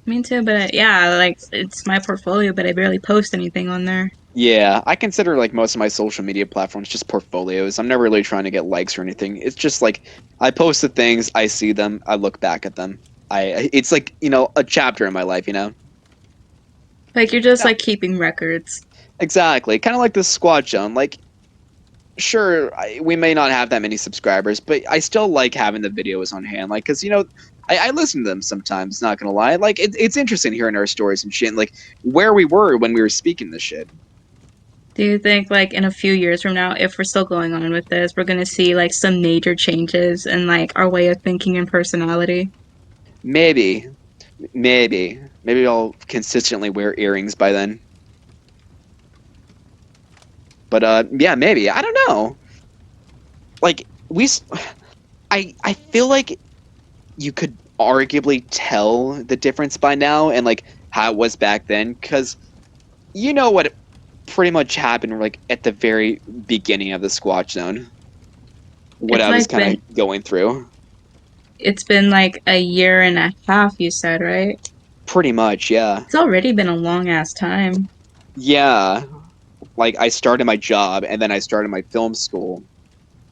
me too, but yeah, like it's my portfolio, but I barely post anything on there. Yeah, I consider like most of my social media platforms just portfolios. I'm never really trying to get likes or anything. It's just like I post the things, I see them, I look back at them. It's like, a chapter in my life. Like you're just Yeah, like keeping records. exactly. Kind of like the SquatchZone. Like, sure, we may not have that many subscribers, but I still like having the videos on hand. Like, because, I listen to them sometimes, not gonna lie. Like, it's interesting hearing our stories and shit, and, like, where we were when we were speaking this shit. Do you think like in a few years from now, if we're still going on with this, we're gonna see like some major changes in like our way of thinking and personality? Maybe, maybe I'll consistently wear earrings by then. But yeah, maybe. I don't know. Like I feel like you could arguably tell the difference by now and like how it was back then because you know what pretty much happened like at the very beginning of the Squatch Zone, what It's I was like kind been of going through. it's been like a year and a half, you said, right? Pretty much, yeah. It's already been a long ass time. Yeah. Like I started my job and then I started my film school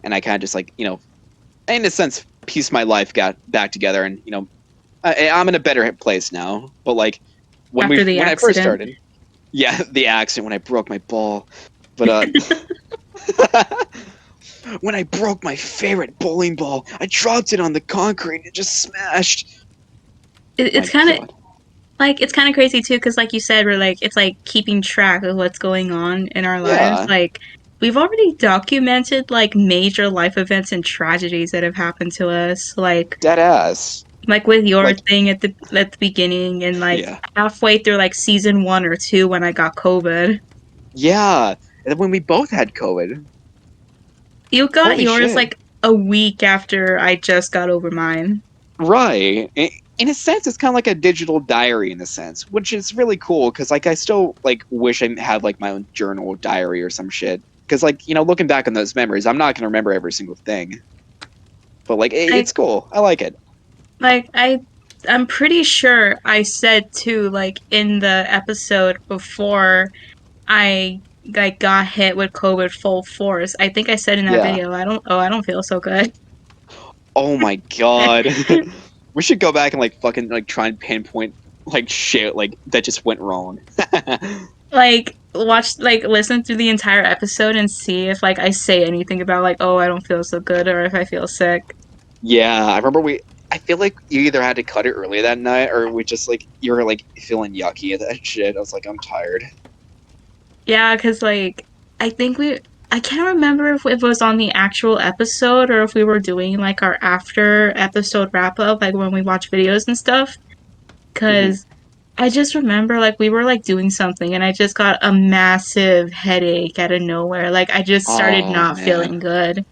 and I kind of just like, in a sense pieced my life got back together and I'm in a better place now. But like After the when I first accident. started, yeah, the accident when I broke my ball. But when I broke my favorite bowling ball, I dropped it on the concrete and it just smashed. It's My kind of God. like it's kind of crazy too, because like you said, we're like it's like keeping track of what's going on in our lives. Yeah, Like we've already documented like major life events and tragedies that have happened to us. dead ass. Like with your Like, thing at the beginning, and like yeah. halfway through like season 1 or 2 when I got COVID. Yeah. And then when we both had COVID. You got Holy yours shit. like a week after I just got over mine. Right. In a sense, it's kind of like a digital diary in a sense, which is really cool because like I still like wish I had like my own journal diary or some shit. Because like looking back on those memories, I'm not gonna remember every single thing, but like I it's cool. I like it. like I'm pretty sure I said too, like in the episode before I like got hit with COVID full force. I think I said in that Yeah. video, I don't feel so good. Oh my God. We should go back and like fucking like try and pinpoint like shit like that just went wrong. Like watch like listen through the entire episode and see if like I say anything about like, oh, I don't feel so good or if I feel sick. Yeah, I remember I feel like you either had to cut it early that night or we just like you were like feeling yucky at that shit. I was like, I'm tired. Yeah, because like I think I can't remember if it was on the actual episode or if we were doing like our after episode wrap up, like when we watch videos and stuff. Hmm. Because I just remember like we were like doing something and I just got a massive headache out of nowhere. Like I just started Oh not feeling man. good.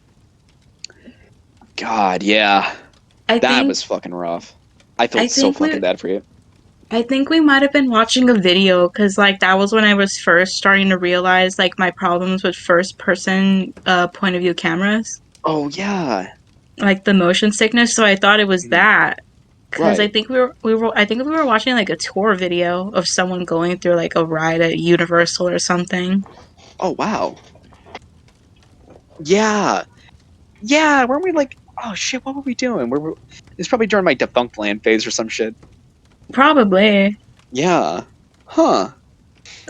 God, yeah. I That think was fucking rough. I I felt so think we fucking bad for you. I think we might have been watching a video because like that was when I was first starting to realize like my problems with first person point of view cameras, Oh yeah. like the motion sickness. So I thought it was Mhm. that because I Right. think I think we were watching like a tour video of someone going through like a ride at Universal or something. Oh wow. Yeah. Yeah, weren't we like, oh shit, what were we doing? It's probably during my defunct land phase or some shit. Probably. Yeah. Huh.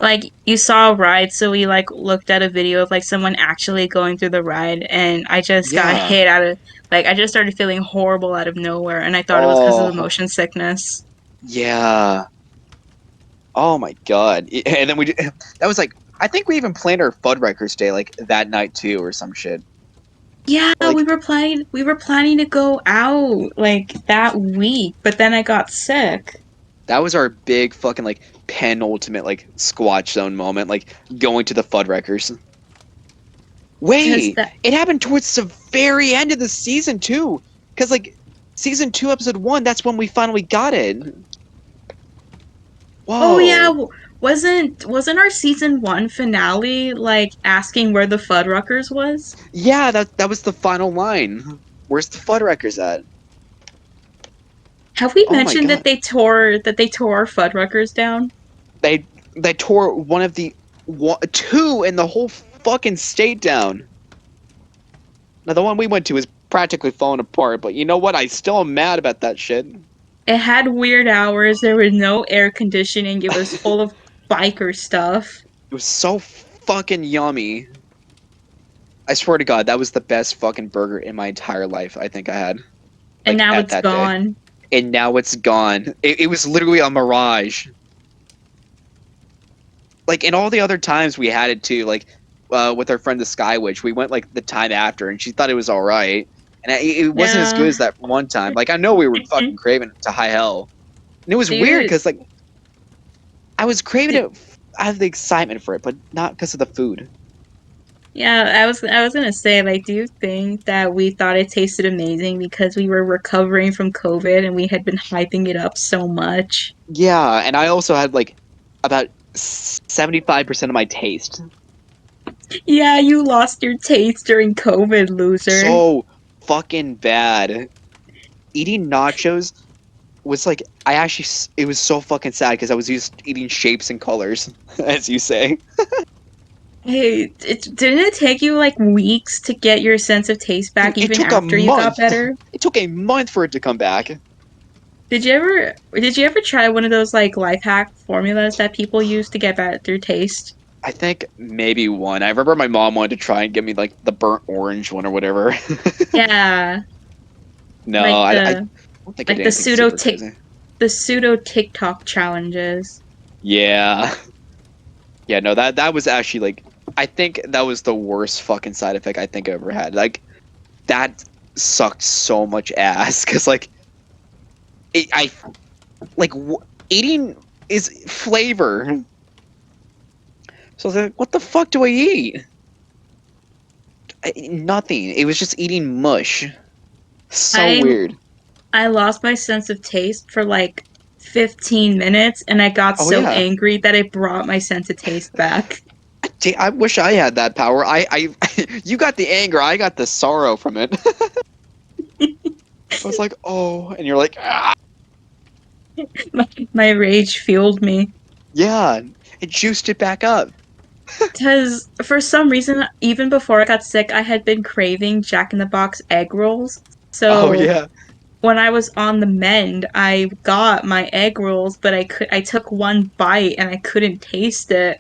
Like you saw a ride, so we like looked at a video of like someone actually going through the ride, and I just got Yeah. hit out of like I just started feeling horrible out of nowhere, and I thought it was because of the Oh, motion sickness. yeah. Oh my God. And then that was like, I think we even planned our Fuddruckers day like that night too or some shit. Yeah, Like we were planning to go out like that week, but then I got sick. that was our big fucking like penultimate like Squatch Zone moment, like going to the Fuddruckers. Cause Wait, that it happened towards the very end of the season too. Because like season two, episode one, that's when we finally got it. Oh yeah, Whoa. wasn't our season 1 finale like asking where the Fuddruckers was? Yeah, that was the final line. Where's the Fuddruckers at? Have we Oh my mentioned that God. they tore our Fuddruckers down? They tore one of the two in the whole fucking state down. Now the one we went to is practically falling apart, but you know what? I still am mad about that shit. It had weird hours, there was no air conditioning, it was full of biker stuff, It was so fucking yummy. I swear to God, that was the best fucking burger in my entire life. I think I had and like now at it's that day, gone. and now it's gone. It was literally a mirage. Like in all the other times we had it too, like with our friend the Sky Witch, we went like the time after, and she thought it was all right, and it wasn't as good Yeah. as that one time. Like I know we were fucking craving it to high hell, and it was Do weird you because like I was craving do, it out of the excitement for it, but not because of the food. yeah, I was gonna say, like, do you think that we thought it tasted amazing because we were recovering from COVID and we had been hyping it up so much? Yeah, and I also had like about 75% of my taste. Yeah, you lost your taste during COVID, loser. So fucking bad. Eating nachos was like I actually it was so fucking sad because I was used to eating shapes and colors, as you say. Hey, didn't it take you like weeks to get your sense of taste Dude, back it even took a after you got month. better? It took a month for it to come back. Did you ever try one of those like life hack formulas that people use to get back their taste? I think maybe one. I remember my mom wanted to try and give me like the burnt orange one or whatever. Yeah, No, like I the don't think I like did the anything super crazy. pseudo TikTok challenges. Yeah. Yeah, no, that was actually like I think that was the worst fucking side effect I think I ever had. Like that sucked so much ass because like I like eating is flavor. So I was like, what the fuck do I eat? Nothing. It was just eating mush. So I weird. I lost my sense of taste for like 15 minutes and I got Oh so yeah. angry that it brought my sense of taste back. I wish I had that power. You got the anger. I got the sorrow from it. I was like, oh, and you're like, ah, My rage fueled me. yeah. It juiced it back up. Because for some reason, even before I got sick, I had been craving Jack in the Box egg rolls. Oh So yeah. when I was on the mend, I got my egg rolls, but I took one bite and I couldn't taste it.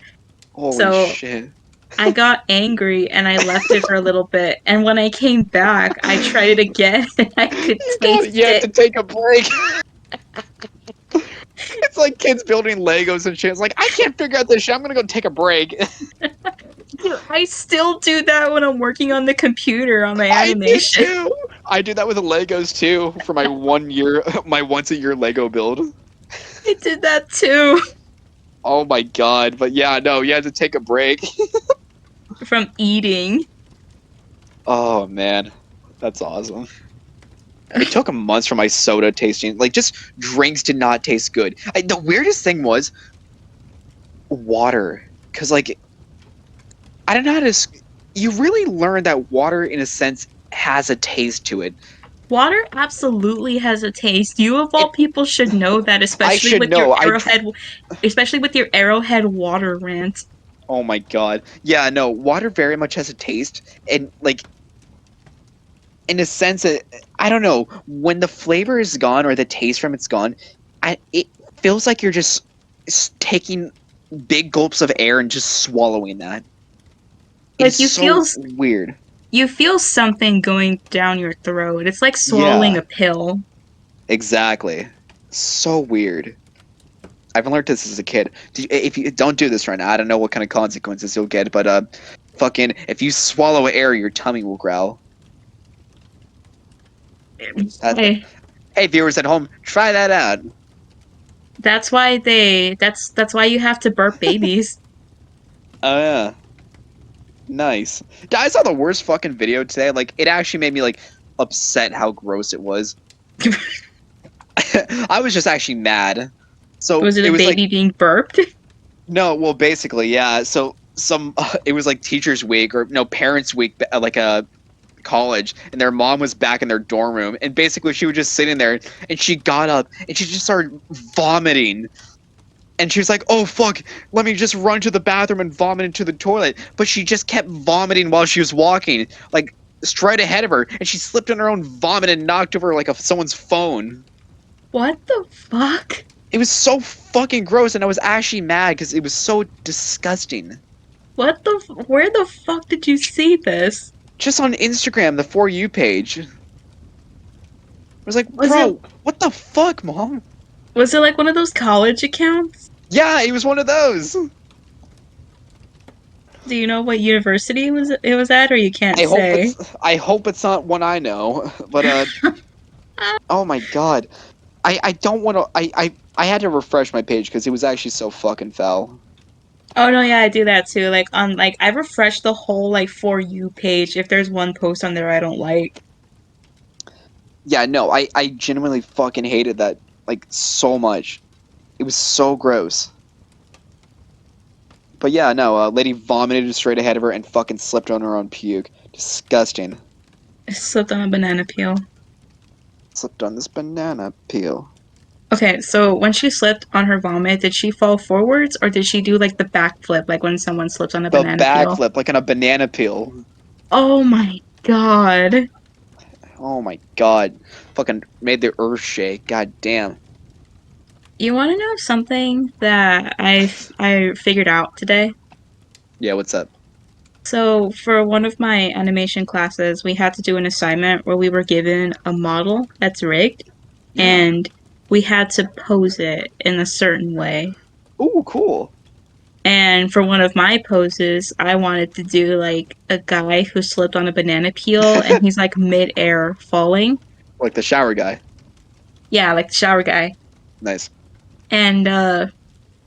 Holy So shit. I got angry and I left it for a little bit. And when I came back, I tried it again and I could No, taste you have it. to take a break. It's like kids building Legos and shit. It's like, I can't figure out this shit. I'm gonna go take a break. I still do that when I'm working on the computer on my I do animation. too. I do that with Legos too for my 1 year, my once a year Lego build. I did that too. Oh my God. But yeah, no, you had to take a break. From eating. Oh man, that's awesome. It took a month for my soda tasting, like just drinks did not taste good. The weirdest thing was water, because like I don't know how to. You really learn that water, in a sense, has a taste to it. Water absolutely has a taste. You of all It. people should know that, I should know. especially with your Arrowhead water rant. Oh my God. Yeah, no, water very much has a taste, and like in a sense that I don't know, when the flavor is gone or the taste from it's gone, it feels like you're just taking big gulps of air and just swallowing that. It is Like so weird. you feel something going down your throat. It's like swallowing Yeah, a pill. exactly. So weird. I've learned this as a kid. If you don't do this right now, I don't know what kind of consequences you'll get, but fucking if you swallow air, your tummy will growl. That, Hey, hey, viewers at home, try that out. that's why you have to burp babies. Oh yeah, nice. I saw the worst fucking video today. Like, it actually made me like upset how gross it was. I was just actually mad. So Was it it a was like baby being burped? no, well, basically, yeah. So it was like Teachers Week or no Parents Week, like a college, and their mom was back in their dorm room, and basically she was just sitting there, and she got up and she just started vomiting. And she was like, "Oh fuck, let me just run to the bathroom and vomit into the toilet." But she just kept vomiting while she was walking, like straight ahead of her, and she slipped on her own vomit and knocked over like someone's phone. What the fuck? It was so fucking gross, and I was actually mad because it was so disgusting. Where the fuck did you see this? Just on Instagram, the For You page. I was like, Was it bro, what the fuck, mom? was it like one of those college accounts? Yeah, it was one of those. Do you know what university it was at, or you can't I hope say? it's I hope it's not one I know. But oh my god. I don't want to I had to refresh my page because it was actually so fucking foul. Oh no, yeah, I do that too. I refresh the whole like for you page if there's one post on there I don't like. Yeah, no, I genuinely fucking hated that like so much. It was so gross. But yeah, no, lady vomited straight ahead of her and fucking slipped on her own puke. Disgusting. I slipped on a banana peel. Slipped on this banana peel. Okay, so when she slipped on her vomit, did she fall forwards or did she do like the backflip like when someone slips on a The banana peel? backflip like on a banana peel. Oh my god. Oh my god. Fucking made the earth shake. God damn. You want to know something that I figured out today? Yeah, what's up? So, for one of my animation classes, we had to do an assignment where we were given a model that's rigged Yeah. and we had to pose it in a certain way. Ooh, cool. And for one of my poses, I wanted to do like a guy who slipped on a banana peel and he's like mid-air falling. Like the shower guy. Yeah, like the shower guy. Nice. And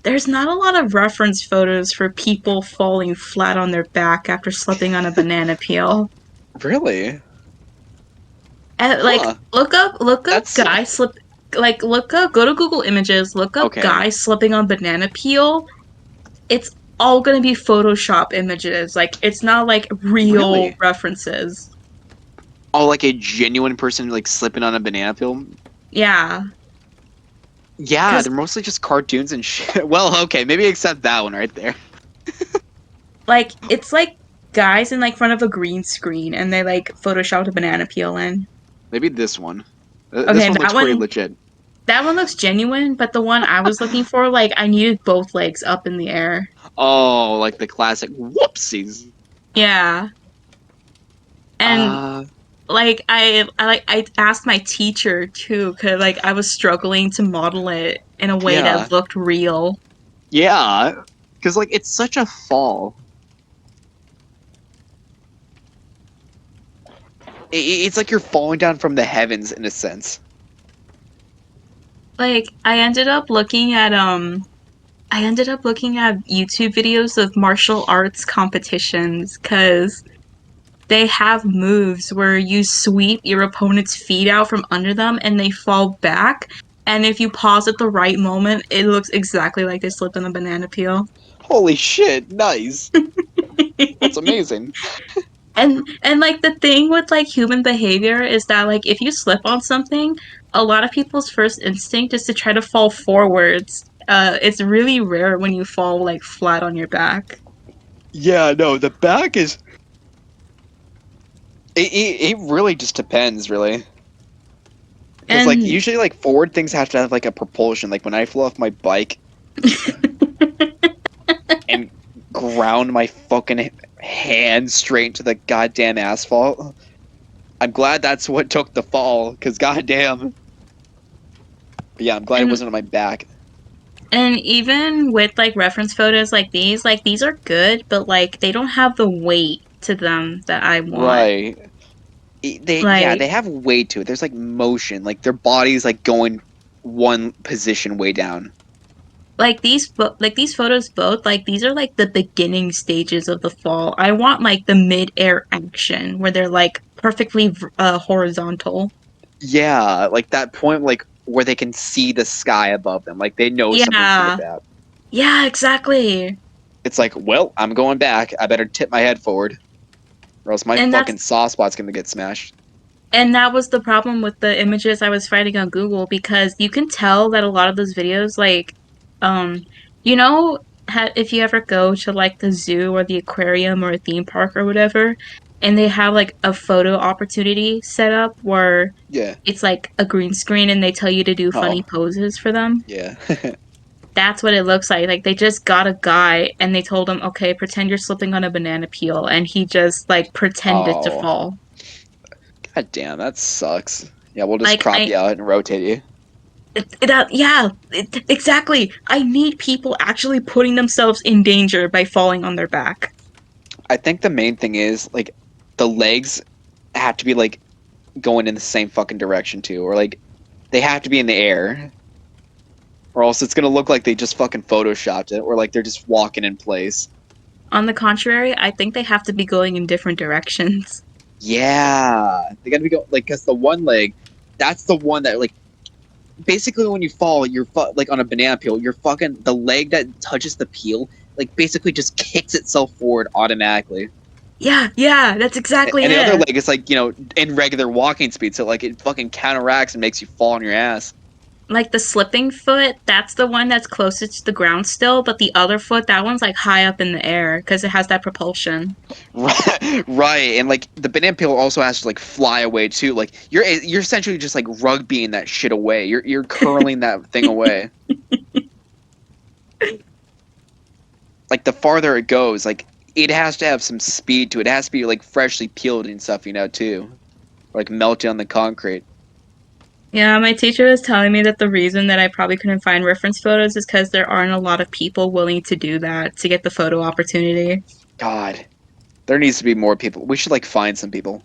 there's not a lot of reference photos for people falling flat on their back after slipping on a banana peel. Really? And, like Huh. look up That's guy slip like look up go to Google Images, look up okay. guy slipping on banana peel. It's all gonna be Photoshop images. Like it's not like real Really? references. Oh, like a genuine person like slipping on a banana peel? Yeah. Yeah, Cause they're mostly just cartoons and shit. Well, okay, maybe except that one right there. like it's like guys in like front of a green screen and they like photoshopped a banana peel in. Maybe this one. This Okay, one looks pretty legit. that one looks genuine, but the one I was looking for, like I needed both legs up in the air. Oh, like the classic whoopsies. Yeah. And Uh, I asked my teacher too, cause like I was struggling to model it in a way yeah. that looked real. Yeah. Because, like, it's such a fall. It's like you're falling down from the heavens in a sense. Like I ended up looking at YouTube videos of martial arts competitions because they have moves where you sweep your opponent's feet out from under them and they fall back. And if you pause at the right moment, it looks exactly like they slipped on a banana peel. Holy shit, nice. That's amazing. And like the thing with like human behavior is that like if you slip on something, a lot of people's first instinct is to try to fall forwards. It's really rare when you fall like flat on your back. Yeah, no, the back is it really just depends, really. Because like And usually like forward things have to have like a propulsion. Like when I flew off my bike and ground my fucking hand straight into the goddamn asphalt. I'm glad that's what took the fall, because goddamn. But yeah, I'm glad it and wasn't on my back. and even with like reference photos like these are good, but like they don't have the weight to them that I want. Right. Like They have weight to it. There's like motion. Like their body's like going one position way down. like these photos both like these are like the beginning stages of the fall. I want like the mid-air action where they're like perfectly horizontal. Yeah, like that point like where they can see the sky above them. Like they know something's gonna Yeah. bad. Yeah, exactly. It's like, well, I'm going back. I better tip my head forward, or else my And that's fucking soft spot's gonna get smashed. And that was the problem with the images I was finding on Google because you can tell that a lot of those videos, like, um, you know, if you ever go to like the zoo or the aquarium or a theme park or whatever, and they have like a photo opportunity set up where Yeah. it's like a green screen and they tell you to do Oh, funny poses for them. yeah. That's what it looks like. Like they just got a guy and they told him, okay, pretend you're slipping on a banana peel, and he just like pretended to Oh, fall. god damn, that sucks. Yeah, we'll just Like crop I you out and rotate you. Yeah, exactly. I need people actually putting themselves in danger by falling on their back. I think the main thing is like the legs have to be like going in the same fucking direction too, or like they have to be in the air, or else it's gonna look like they just fucking photoshopped it, or like they're just walking in place. On the contrary, I think they have to be going in different directions. Yeah, they gotta be go like because the one leg, that's the one that like basically when you fall, like on a banana peel, you're fucking the leg that touches the peel like basically just kicks itself forward automatically. Yeah, yeah, that's exactly And the other it. leg is like, in regular walking speed, so like it fucking counteracts and makes you fall on your ass. Like the slipping foot, that's the one that's closest to the ground still, but the other foot, that one's like high up in the air because it has that propulsion. Right, right, and like the banana peel also has to like fly away too. Like you're essentially just like rugbying that shit away. You're curling that thing away. Like the farther it goes, like it has to have some speed to it. It has to be like freshly peeled and stuff, too. Like melted on the concrete. Yeah, my teacher was telling me that the reason that I probably couldn't find reference photos is because there aren't a lot of people willing to do that to get the photo opportunity. God, there needs to be more people. We should like find some people.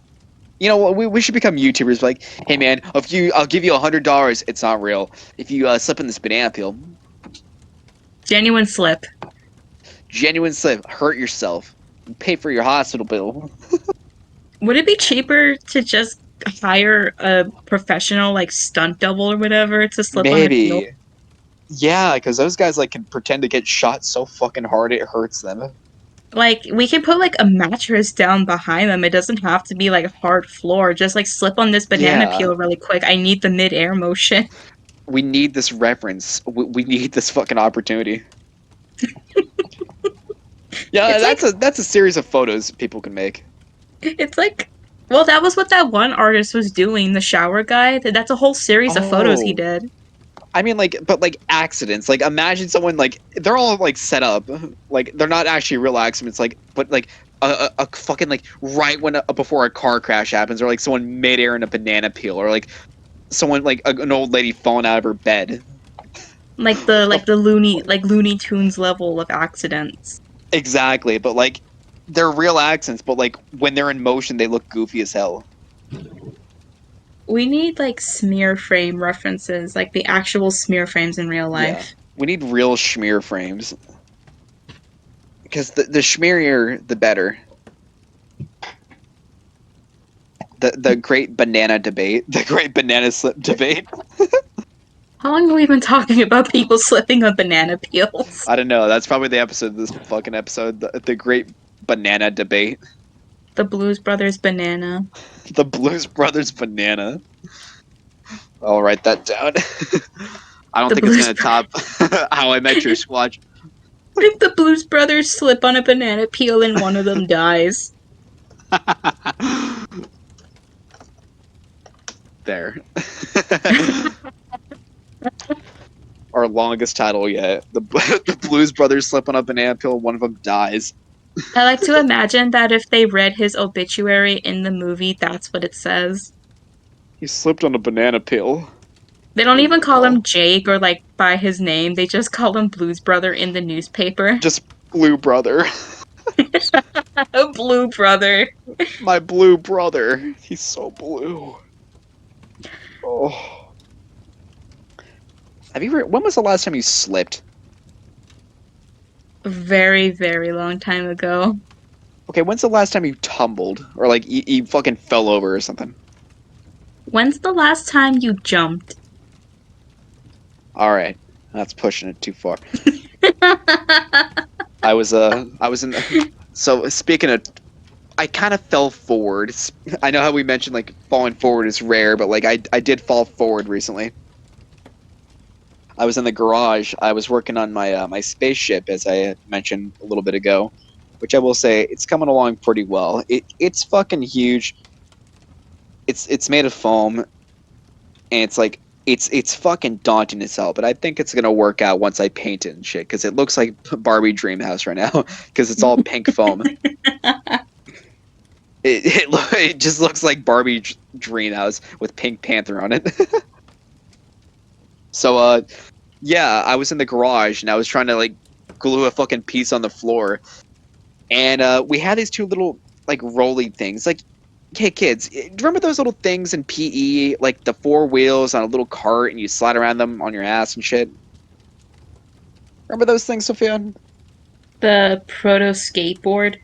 You know what? We should become YouTubers. Like, hey man, I'll give you $100. It's not real. If you slip in this banana peel, Genuine slip. genuine slip, hurt yourself, pay for your hospital bill. Would it be cheaper to just hire a professional like stunt double or whatever to slip on a peel? Maybe. Yeah, because those guys like can pretend to get shot so fucking hard it hurts them. Like we can put like a mattress down behind them. It doesn't have to be like a hard floor. Just like slip on this banana Yeah, peel really quick. I need the mid-air motion. we need this reference. We need this fucking opportunity. Yeah, It's like that's a series of photos people can make. it's like well, that was what that one artist was doing, the shower guy. That's a whole series of photos he Oh, did. I mean, like, but like accidents. Like, imagine someone like they're all like set up, like they're not actually real accidents. Like, but like a fucking like right when before a car crash happens, or like someone midair in a banana peel, or like someone like an old lady falling out of her bed. Like the Looney Tunes level of accidents. Exactly, but like they're real accents, but like when they're in motion, they look goofy as hell. We need like smear frame references, like the actual smear frames in real Yeah, life. we need real schmear frames because the schmearier, the better. The great banana debate, the great banana slip debate. How long have we been talking about people slipping on banana peels? I don't know. That's probably the episode. This fucking episode, the great banana debate, The Blues Brothers banana. the Blues Brothers banana. I'll write that down. I don't The think it's Blues gonna Brothers. top How I Met Your Squatch. If the Blues Brothers slip on a banana peel and one of them dies. There. Our longest title yet. The Blues Brothers slip on a banana peel, one of them dies. I like to imagine that if they read his obituary in the movie, that's what it says. He slipped on a banana peel. They don't What do even they call him call? Jake or like by his name. They just call him Blues Brother in the newspaper. Just Blue Brother. A Blue Brother. My blue brother. He's so blue. Oh. Have you ever, when was the last time you slipped? A very, very long time ago. Okay, when's the last time you tumbled? Or like you fucking fell over or something? When's the last time you jumped? Alright. That's pushing it too far. I was in so speaking of I kind of fell forward. I know how we mentioned like falling forward is rare, but like I did fall forward recently. I was in the garage. I was working on my my spaceship, as I mentioned a little bit ago, which I will say it's coming along pretty well. It's fucking huge. It's made of foam, and it's like it's fucking daunting as hell. But I think it's gonna work out once I paint it and shit, because it looks like Barbie Dream House right now, because it's all pink foam. It just looks like Barbie Dream House with Pink Panther on it. So yeah, I was in the garage and I was trying to like glue a fucking piece on the floor, and we had these two little like rolly things. Like, hey kids, do you remember those little things in PE, like the four wheels on a little cart and you slide around them on your ass and shit? Remember those things, Sophia? The proto skateboard.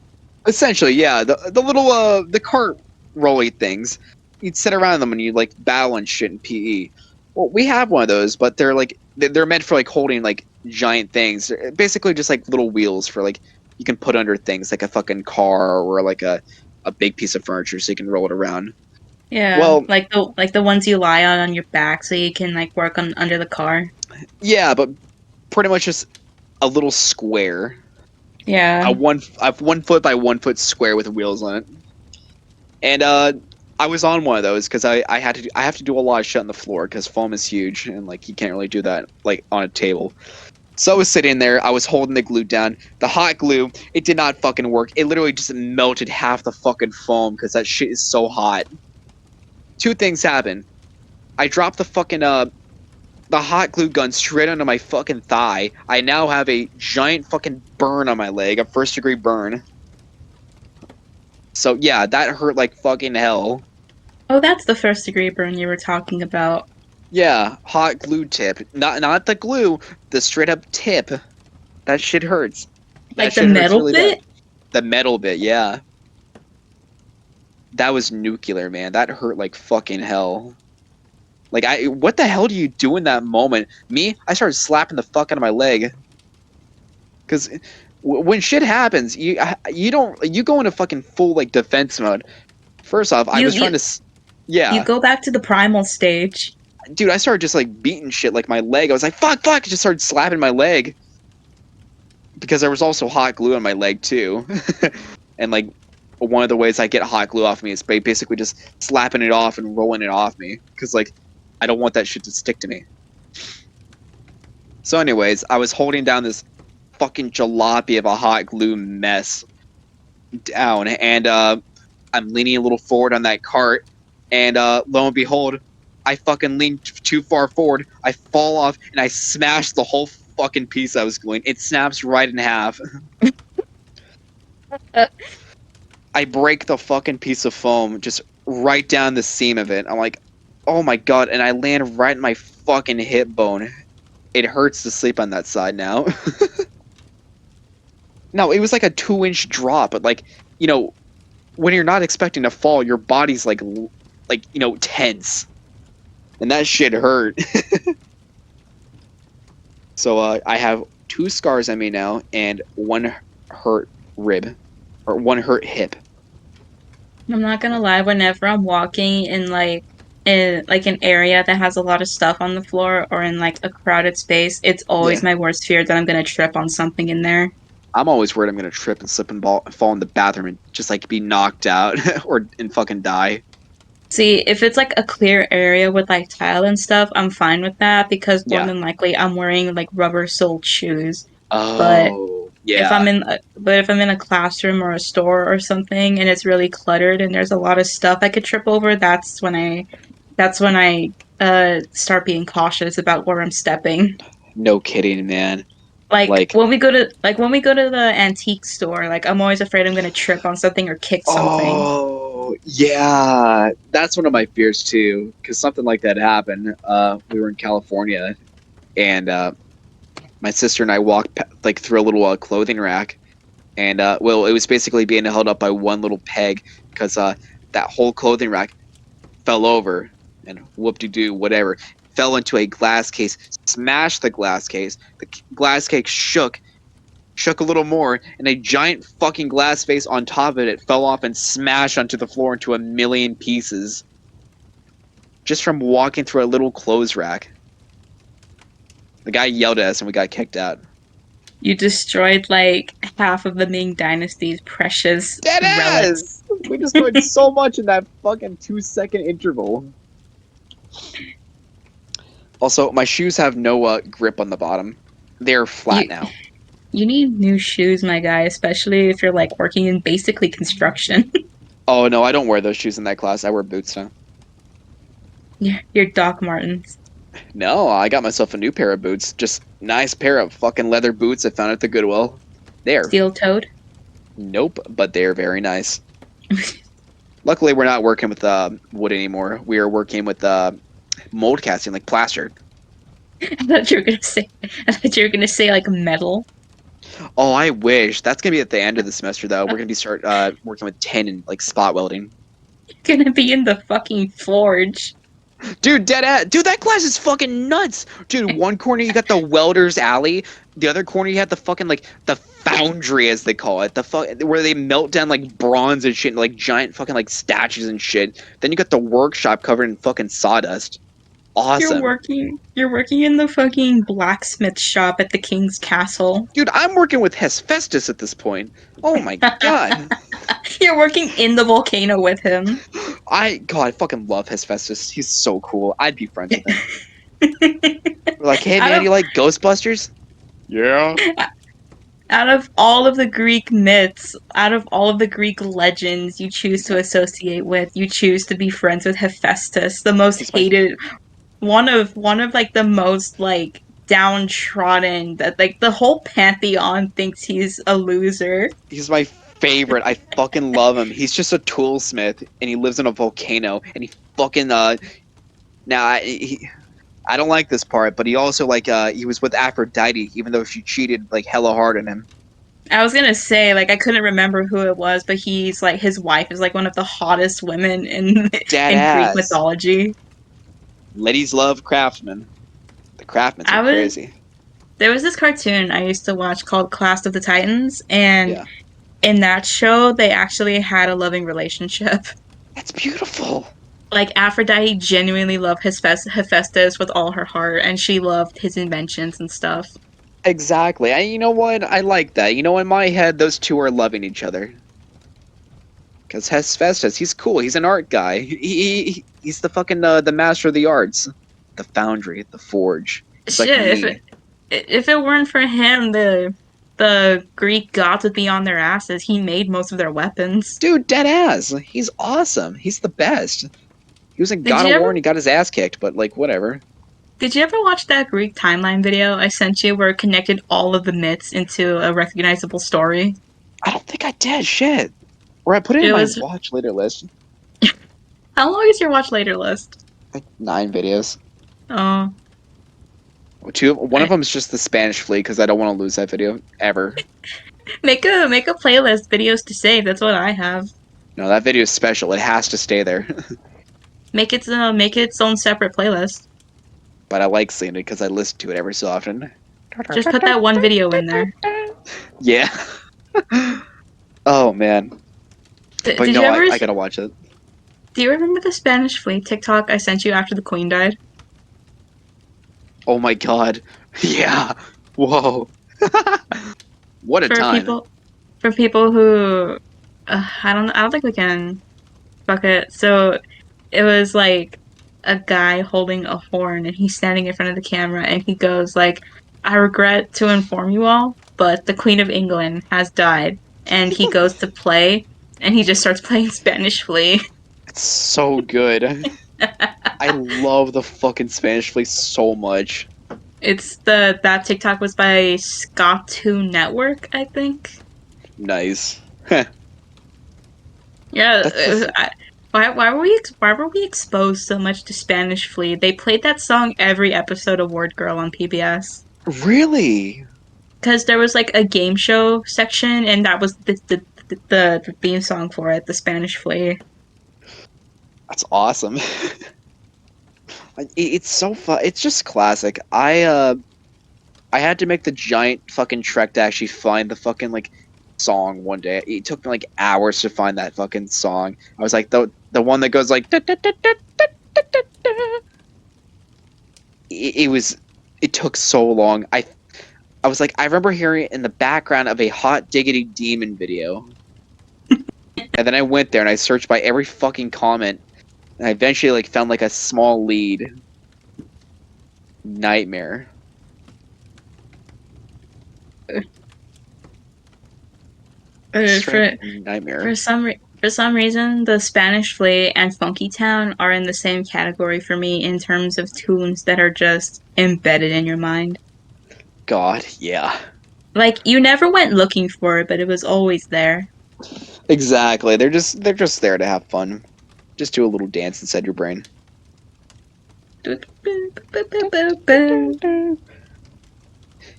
Essentially, yeah, the little the cart rolly things. You'd sit around them and you like balance shit in PE. Well, we have one of those, but they're like they're meant for like holding like giant things. They're basically just like little wheels for like you can put under things like a fucking car or like a big piece of furniture so you can roll it around. Yeah, Well, like the ones you lie on your back so you can like work on under the car. yeah, but pretty much just a little square, Yeah. a 1 foot by 1 foot square with wheels on it. And I was on one of those because I have to do a lot of shit on the floor because foam is huge and like you can't really do that like on a table. So I was sitting there, I was holding the glue down. The hot glue, it did not fucking work. It literally just melted half the fucking foam because that shit is so hot. Two things happened. I dropped the hot glue gun straight onto my fucking thigh. I now have a giant fucking burn on my leg, a first degree burn. So yeah, that hurt like fucking hell. Oh, that's the first degree burn you were talking about. Yeah, hot glue tip. Not the glue, the straight up tip. That shit hurts. That Like the shit hurts metal really bad. bit? The metal bit, yeah. That was nuclear, man. That hurt like fucking hell. Like what the hell do you do in that moment? Me, I started slapping the fuck out of my leg because when shit happens, you don't you go into fucking full like defense mode. First off, I You was trying you to, you yeah, go back to the primal stage. dude. I started just like beating shit like my leg. I was like, fuck, fuck. I just started slapping my leg because there was also hot glue on my leg too, and like one of the ways I get hot glue off me is by basically just slapping it off and rolling it off me because like I don't want that shit to stick to me. So, anyways, I was holding down this fucking jalopy of a hot glue mess down, and I'm leaning a little forward on that cart, and lo and behold, I fucking leaned too far forward. I fall off, and I smash the whole fucking piece I was gluing. It snaps right in half. Uh, I break the fucking piece of foam just right down the seam of it. I'm like, oh my god, and I land right in my fucking hip bone. It hurts to sleep on that side now. No, it was like a 2 inch drop, but like, you know, when you're not expecting to fall, your body's like tense, and that shit hurt. So I have two scars on me now, and one hurt rib, or one hurt hip. I'm not gonna lie, whenever I'm walking in like in like an area that has a lot of stuff on the floor or in like a crowded space, it's always Yeah. my worst fear that I'm gonna trip on something in there. I'm always worried I'm gonna trip and slip and fall in the bathroom and just like be knocked out or and fucking die. See, if it's like a clear area with like tile and stuff, I'm fine with that because more Yeah. than likely I'm wearing like rubber-soled shoes. But Oh, if yeah. I'm in but if I'm in a classroom or a store or something and it's really cluttered and there's a lot of stuff I could trip over, that's when I start being cautious about where I'm stepping. No kidding, man. Like Like, when we go to the antique store, like I'm always afraid I'm gonna trip on something or kick something. oh, yeah. That's one of my fears too, because something like that happened. We were in California, and my sister and I walked like through a little clothing rack, and well, it was basically being held up by one little peg because that whole clothing rack fell over and whoop de doo, whatever, fell into a glass case, smashed the glass case. The glass case shook a little more, and a giant fucking glass face on top of it fell off and smashed onto the floor into a million pieces just from walking through a little clothes rack. The guy yelled at us and we got kicked out. You destroyed like half of the Ming Dynasty's precious Dead relics. ass! We destroyed so much in that fucking 2 second interval. Also, my shoes have no grip on the bottom. They're flat You now. you need new shoes, my guy, especially if you're like working in basically construction. Oh no, I don't wear those shoes in that class. I wear boots now. Your Doc Martens, No, I got myself a new pair of boots. Just nice pair of fucking leather boots I found at the Goodwill. They're steel toed. nope, but they're very nice. Luckily, we're not working with wood anymore. We are working with mold casting, like plaster. I thought you were gonna say like metal. Oh, I wish. That's gonna be at the end of the semester, though. We're gonna be start working with tin and like spot welding. Gonna be in the fucking forge. Dude, dead ass. Dude, that class is fucking nuts. Dude, one corner you got the welder's alley. The other corner you had the fucking like the foundry, as they call it, the fuck where they melt down like bronze and shit, and, like giant fucking like statues and shit. Then you got the workshop covered in fucking sawdust. You're Awesome. working you're working in the fucking blacksmith shop at the king's castle. Dude, I'm working with Hephaestus at this point. Oh my god. You're working in the volcano with him. I fucking love Hephaestus. He's so cool. I'd be friends with him. We're like, hey out man, of you like Ghostbusters? Yeah. out of all of the Greek myths, out of all of the Greek legends you choose He's to my associate with, you choose to be friends with Hephaestus, the most he's my hated one of like the most like downtrodden that like the whole pantheon thinks he's a loser. he's my favorite. I fucking love him. He's just a toolsmith and he lives in a volcano and he fucking now I don't like this part, but he also like he was with Aphrodite even though she cheated like hella hard on him. I was gonna say like I couldn't remember who it was, but he's like his wife is like one of the hottest women in Dead in Greek ass. mythology. Ladies love craftsmen. The craftsmen are I was crazy. There was this cartoon I used to watch called Clash of the Titans, and Yeah. in that show they actually had a loving relationship. That's beautiful. Like Aphrodite genuinely loved Hephaestus with all her heart, and she loved his inventions and stuff. Exactly. You know what? I like that. You know, in my head, those two are loving each other. Because Hephaestus, he's cool. He's an art guy. He's the fucking the master of the arts, the foundry, the forge. It's like Shit, me, if it weren't for him, the Greek gods would be on their asses. He made most of their weapons. dude. Dead ass. He's awesome. He's the best. He was in Did God you of War and ever he got his ass kicked, but like whatever. did you ever watch that Greek timeline video I sent you where it connected all of the myths into a recognizable story? I don't think I did. Shit. Or I put it in It my was watch later list. How long is your watch later list? Like 9 videos. Oh, One of them is just the Spanish fleet because I don't want to lose that video ever. make a playlist videos to save. That's what I have. No, that video is special. It has to stay there. Make its own separate playlist. But I like seeing it because I listen to it every so often. Just put that one video in there. Yeah. Oh man. D- But did no, you ever I gotta watch it. Do you remember the Spanish Flea TikTok I sent you after the Queen died? Oh my God. Yeah. Whoa. What a For time. people, for people who, I don't think we can fuck it. So it was like a guy holding a horn, and he's standing in front of the camera, and he goes like, "I regret to inform you all, but the Queen of England has died." And he goes to play, and he just starts playing Spanish Flea. It's so good. I love the fucking Spanish Flea so much. It's the that TikTok was by Scott2 Network, I think. Nice. Yeah, That's the why were we exposed so much to Spanish Flea? They played that song every episode of Word Girl on PBS. really. Because there was like a game show section, and that was the theme song for it, the Spanish Flea. That's awesome. It's so fun. It's just classic. I had to make the giant fucking trek to actually find the fucking like song one day. It took me like hours to find that fucking song. I was like the one that goes like it was it took so long. I was like I remember hearing it in the background of a Hot Diggity Demon video. And then I went there and I searched by every fucking comment and I eventually like found like a small lead. Nightmare. Straight up For nightmare. for some reason, the Spanish Flea and Funky Town are in the same category for me in terms of tunes that are just embedded in your mind. God, yeah. Like you never went looking for it, but it was always there. Exactly. They're just there to have fun. Just do a little dance inside your brain. You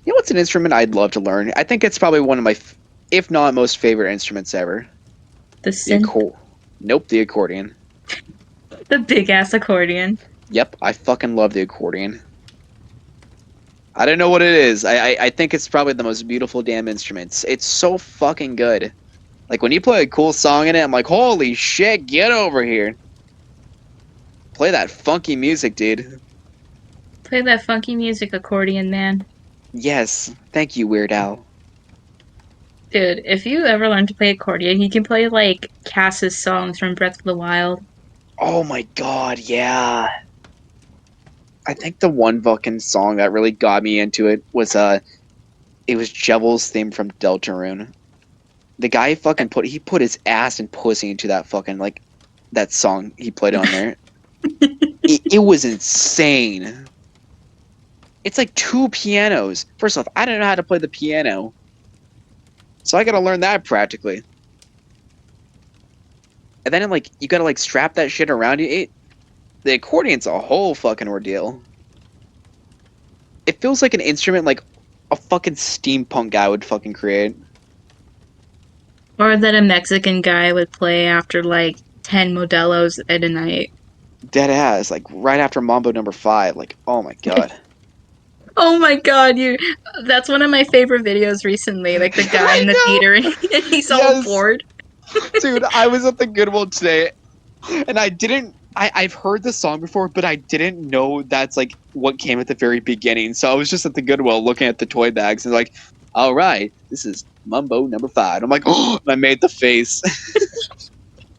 know what's an instrument I'd love to learn? I think it's probably one of my, if not most favorite instruments ever. The The synth, accord. Nope, the accordion. the big ass accordion. Yep, I fucking love the accordion. I don't know what it is. I think it's probably the most beautiful damn instrument. It's so fucking good. Like when you play a cool song in it, I'm like, holy shit, get over here. Play that funky music, dude. Play that funky music, accordion man. Yes, thank you, Weird Al. Dude, if you ever learn to play accordion, you can play like Cass's songs from Breath of the Wild. Oh my god, yeah. I think the one fucking song that really got me into it was it was Jebel's theme from Deltarune. The guy fucking put his ass and pussy into that fucking like that song he played on there. It was insane. It's like two pianos. First off, I don't know how to play the piano. So I gotta learn that practically. And then like you gotta like strap that shit around you. The accordion's a whole fucking ordeal. It feels like an instrument like a fucking steampunk guy would fucking create. Or that a Mexican guy would play after like 10 Modelos at a night. Dead ass, like right after Mambo number 5. Like, oh my god. Oh my god, you that's one of my favorite videos recently. Like the guy in the I theater and know. he's all Yes, bored. dude. I was at the Goodwill today, and I didn't. I've heard the song before, but I didn't know that's like what came at the very beginning. So I was just at the Goodwill looking at the toy bags and like, all right, this is Mambo number 5. I'm like, oh, I made the face.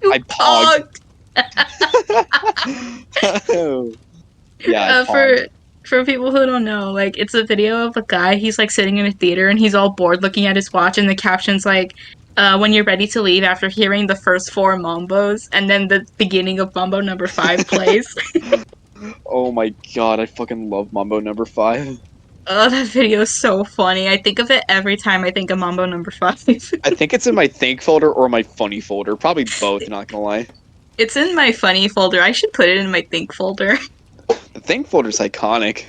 You I pogged. pogged. Yeah, I Uh, pogged. for for people who don't know, like it's a video of a guy. He's like sitting in a theater and he's all bored, looking at his watch, and the caption's like, "When you're ready to leave after hearing the first four Mambos," and then the beginning of Mambo number five plays. Oh my god, I fucking love Mambo number 5. Oh, that video is so funny. I think of it every time I think of Mambo number five. I think it's in my think folder or my funny folder. Probably both, not gonna lie. It's in my funny folder. I should put it in my think folder. The think folder's iconic.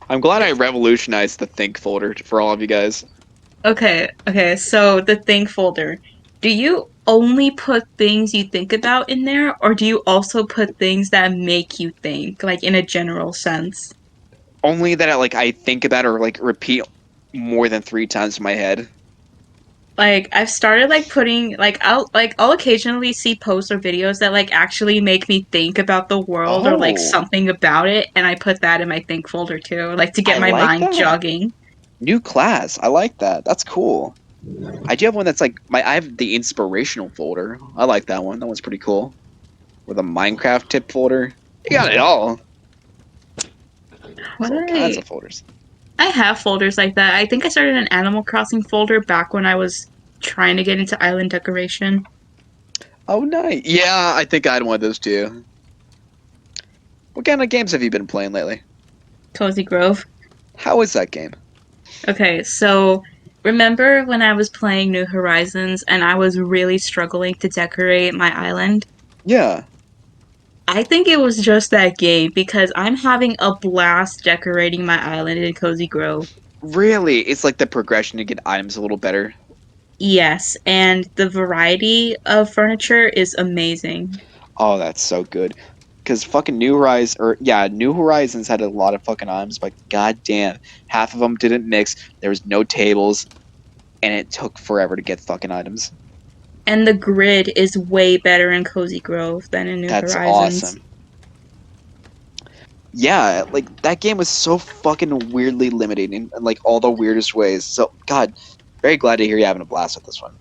I'm glad I revolutionized the think folder for all of you guys. Okay, so the think folder. Do you only put things you think about in there, or do you also put things that make you think, like in a general sense? Only that I think about or like repeat more than 3 times in my head. Like I've started like putting like I'll occasionally see posts or videos that like actually make me think about the world or like Oh, something about it, and I put that in my think folder too, like to get I my like mind that. jogging. New class. I like that. That's cool. I do have one that's like I have the inspirational folder. I like that one. That one's pretty cool. With a Minecraft tip folder. You got it all. What There's all did kinds of folders. I have folders like that. I think I started an Animal Crossing folder back when I was trying to get into island decoration. Oh, nice. Yeah, I think I had one of those too. What kind of games have you been playing lately? Cozy Grove. How is that game? Okay, so remember when I was playing New Horizons and I was really struggling to decorate my island? Yeah, I think it was just that game because I'm having a blast decorating my island in Cozy Grove. really. It's like the progression to get items a little better. Yes, and the variety of furniture is amazing. Oh, that's so good. Because fucking New Horizons, or yeah, New Horizons had a lot of fucking items, but goddamn, half of them didn't mix. There was no tables, and it took forever to get fucking items. And the grid is way better in Cozy Grove than in New That's Horizons. awesome. Yeah, like that game was so fucking weirdly limiting in like all the weirdest ways. So, God, very glad to hear you're having a blast with this one.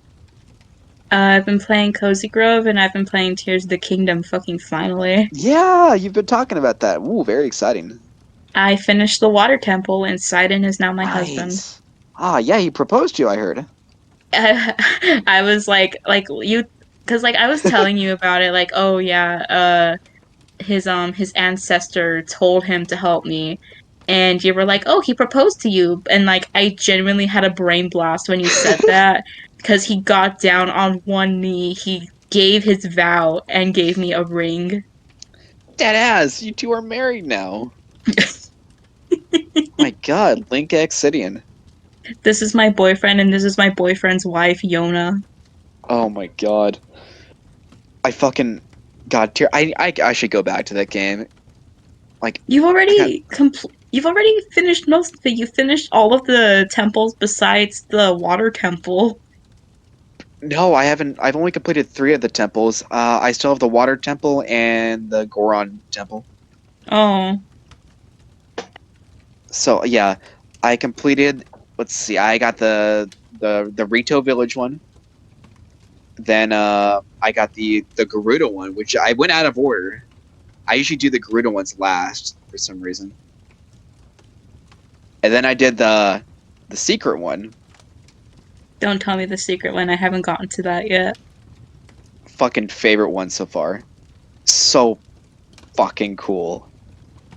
I've been playing Cozy Grove and I've been playing Tears of the Kingdom fucking finally. Yeah, you've been talking about that. Ooh, very exciting. I finished the water temple and Sidon is now my husband. Nice. Ah, yeah, he proposed to you, I heard. I was like you, because like I was telling you about it, like oh yeah, his ancestor told him to help me, and you were like oh he proposed to you, and like I genuinely had a brain blast when you said that because he got down on one knee, he gave his vow and gave me a ring. Dead ass, you two are married now. My God, Link Exidian. This is my boyfriend and this is my boyfriend's wife, Yona. Oh my God. I fucking God tier. I should go back to that game. Like I got You've already finished most of it. You finished all of the temples besides the water temple. no, I haven't. I've only completed three of the temples. I still have the water temple and the Goron temple. Oh, So yeah, I completed. Let's see. I got the Rito village one. Then I got the Garuda one, which I went out of order. I usually do the Garuda ones last for some reason. And then I did the secret one. don't tell me the secret one. I haven't gotten to that yet. Fucking favorite one so far. So fucking cool.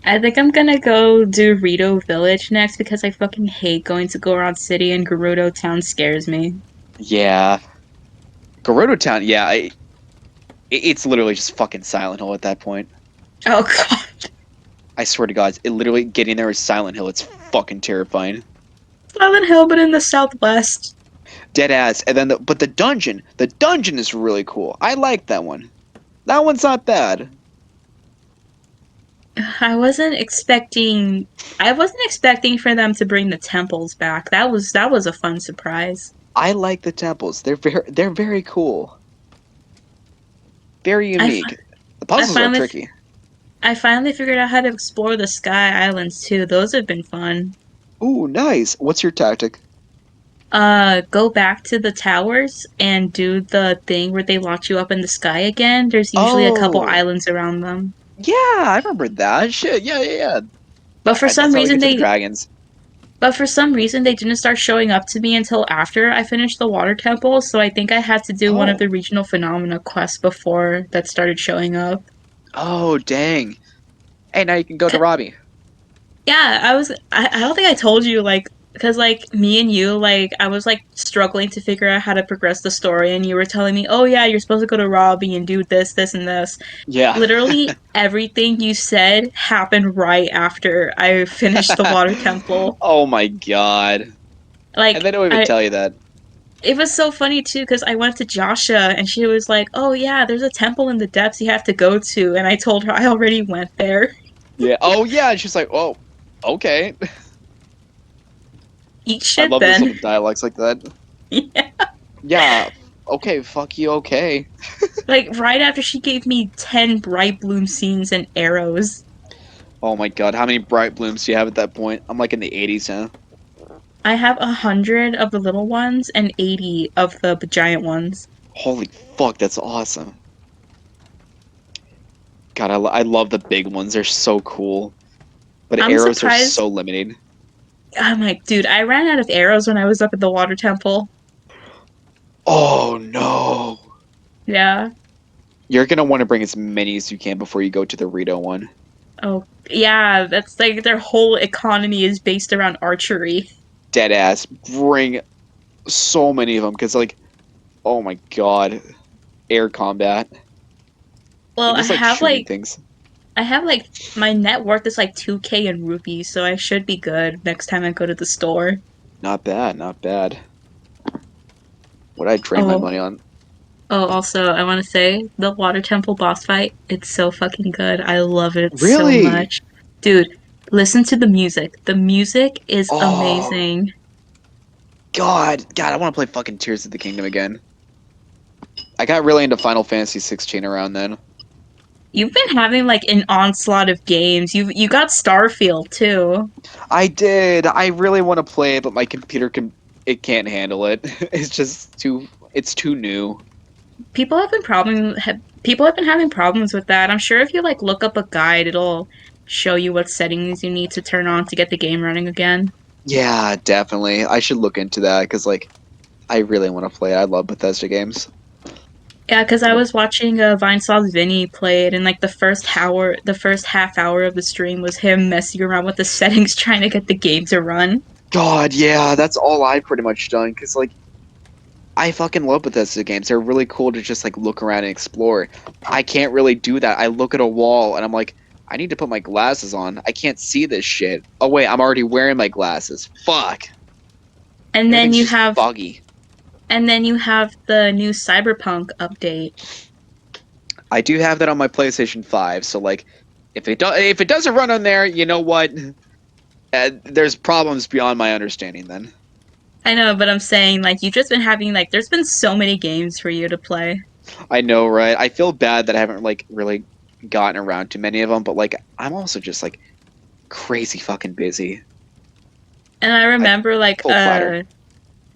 I think I'm gonna go do Rito Village next because I fucking hate going to Goron City and Gerudo Town scares me. Yeah, Gerudo Town. Yeah, it's literally just fucking Silent Hill at that point. Oh god. I swear to God, it literally getting there is Silent Hill. It's fucking terrifying. Silent Hill, but in the southwest. Dead ass. And then the dungeon is really cool. I like that one. That one's not bad. I wasn't expecting I wasn't expecting for them to bring the temples back. That was a fun surprise. I like the temples. They're very cool. Very I, unique. The I puzzles are finally tricky. I finally figured out how to explore the Sky Islands too. Those have been fun. Ooh, nice. What's your tactic? Go back to the towers and do the thing where they lock you up in the sky again. There's usually a couple Oh, islands around them. yeah, I remember that. Shit, yeah, yeah, yeah. But for That's some how we reason get to the they dragons. but for some reason they didn't start showing up to me until after I finished the water temple, so I think I had to do one of Oh, the regional phenomena quests before that started showing up. oh, dang. Hey, now you can go to Robbie. Yeah, I don't think I told you like because like me and you like I was like struggling to figure out how to progress the story and you were telling me, "Oh yeah, you're supposed to go to Robbie and do this, this and this." Yeah. Literally everything you said happened right after I finished the water temple. Oh my God. And Like they don't even I tell you that. it was so funny too because I went to Joshua and she was like, "Oh yeah, there's a temple in the depths you have to go to." And I told her I already went there. Yeah. Oh yeah. And she's like, oh, okay. Eat I shit love those then. little dialogues like that. Yeah. Yeah. Okay. Fuck you. Okay. Like right after she gave me 10 bright bloom scenes and arrows. Oh my god. How many bright blooms do you have at that point? I'm like in the 80s now. I have 100 of the little ones and 80 of the giant ones. Holy fuck. That's awesome. God, I love the big ones. They're so cool. But I'm arrows are surprised. so limited. I'm like, dude, I ran out of arrows when I was up at the water temple. Oh no. Yeah. You're gonna want to bring as many as you can before you go to the Rito one. Oh, yeah. That's like their whole economy is based around archery. Dead ass. Bring so many of them because, like, oh my god, air combat Well, and just like shooting things. I have like my net worth is like 2K in rupees, so I should be good next time I go to the store. Not bad, not bad. What I drain my Oh, money on? also, I want to say the water temple boss fight, it's so fucking good. I love it so Really? much. Dude, listen to the music. The music is Oh amazing. God, I want to play fucking Tears of the Kingdom again. I got really into Final Fantasy 16 around then. You've been having like an onslaught of games. You got Starfield too. I did. I really want to play it, but my computer can't handle it. It's just too. It's too new. People have been having problems with that. I'm sure if you like look up a guide, it'll show you what settings you need to turn on to get the game running again. Yeah, definitely. I should look into that because, like, I really want to play it. I love Bethesda games. Yeah, because I was watching Vinesauce Vinny play it, and like the first half hour of the stream was him messing around with the settings, trying to get the game to run. God, yeah, that's all I've pretty much done. Because, like, I fucking love Bethesda games. They're really cool to just like look around and explore. I can't really do that. I look at a wall and I'm like, I need to put my glasses on. I can't see this shit. Oh wait, I'm already wearing my glasses. Fuck. And then Everything's you just have foggy. and then you have the new Cyberpunk update. I do have that on my PlayStation 5, so like if it doesn't run on there, you know what? There's problems beyond my understanding then. I know, but I'm saying like you've just been having like there's been so many games for you to play. I know, right? I feel bad that I haven't like really gotten around to many of them, but like I'm also just like crazy fucking busy. And Like full platter.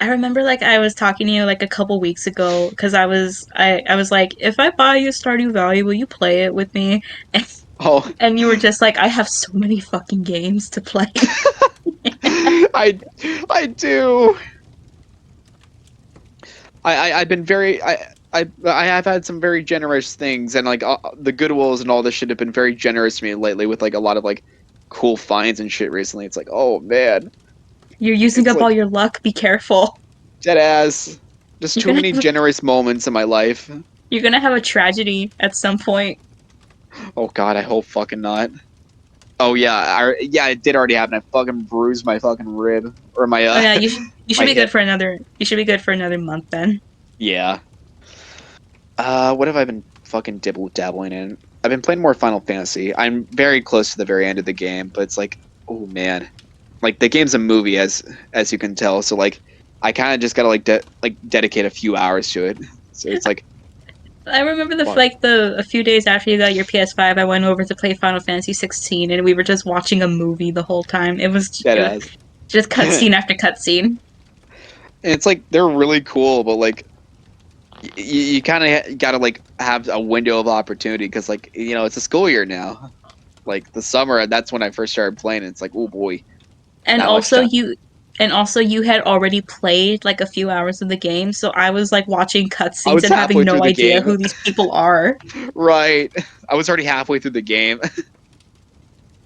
I remember like I was talking to you like a couple weeks ago because I was like, if I buy you Stardew Valley, will you play it with me? Oh, And you were just like, I have so many fucking games to play. I I do. I've been very I have had some very generous things and like the Goodwills and all this shit have been very generous to me lately with like a lot of like cool finds and shit recently. It's like, oh man, You're using it's up all like your luck. Be careful. dead ass. Just You're too gonna many have, generous moments in my life. you're gonna have a tragedy at some point. Oh god, I hope fucking not. Oh yeah, it did already happen. I fucking bruised my fucking rib or my Oh yeah, you should my be good hip. for another. You should be good for another month then. Yeah. What have I been fucking dibble dabbling in? I've been playing more Final Fantasy. I'm very close to the very end of the game, but it's like, oh man, like the game's a movie as you can tell. So like, I kind of just gotta like dedicate a few hours to it. So it's like, I remember fuck, the a few days after you got your PS5, I went over to play Final Fantasy 16, and we were just watching a movie the whole time. dead It was ass. just And cutscene after cutscene. it's like they're really cool, but like you kind of gotta like have a window of opportunity because like it's a school year now. Like the summer, that's when I first started playing. And it's like, oh boy, And not much also time. you and also you had already played like a few hours of the game, so I was like watching I cutscenes was and having halfway through no the idea game. who these people are. Right. I was already halfway through the game.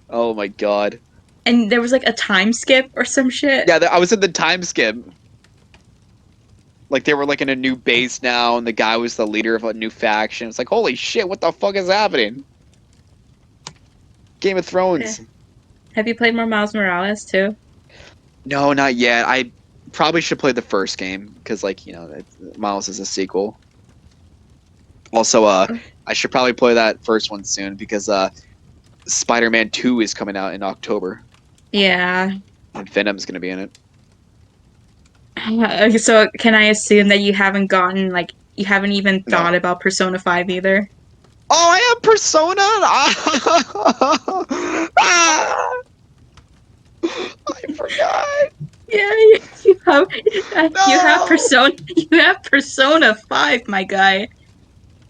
Oh my god. And there was like a time skip or some shit. Yeah, I was in the time skip. Like they were like in a new base now, and the guy was the leader of a new faction. It's like, holy shit, what the fuck is happening? Game of Eh. Thrones. Have you played more Miles Morales too? No, not yet. I probably should play the first game because, like, Miles is a sequel. Also, I should probably play that first one soon because Spider-Man 2 is coming out in October, Yeah. and Venom's gonna be in it. So can I assume that you haven't gotten like you haven't even thought No. about Persona 5 either? Oh, I have Persona. Ah, I forgot. Yeah, you have No. Persona 5, my guy.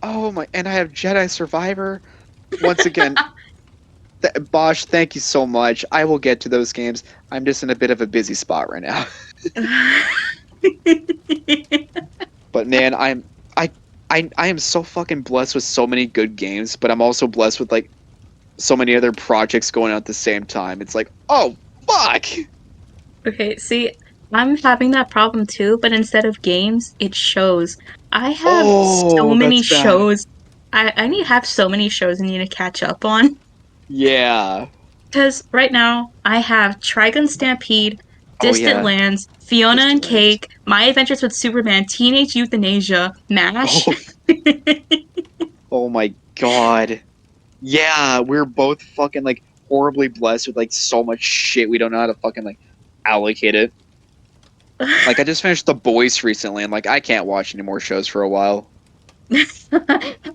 Oh my, and I have Jedi Survivor. Once again, Bosch, thank you so much. I will get to those games. I'm just in a bit of a busy spot right now. But man, I I am so fucking blessed with so many good games, but I'm also blessed with like so many other projects going on at the same time. It's like, oh fuck. Okay, see, I'm having that problem too, but instead of games, it's shows. I have so Oh, many that's bad. shows. I need to have so many shows I need to catch up on. Yeah. Because right now, I have Trigun Stampede, Oh Distant yeah. Lands, Fiona Distant and Lands. Cake, My Adventures with Superman, Teenage Euthanasia, MASH. Oh, oh my God. Yeah, we're both fucking like horribly blessed with like so much shit we don't know how to fucking like allocate it. Like I just finished The Boys recently and like I can't watch any more shows for a while.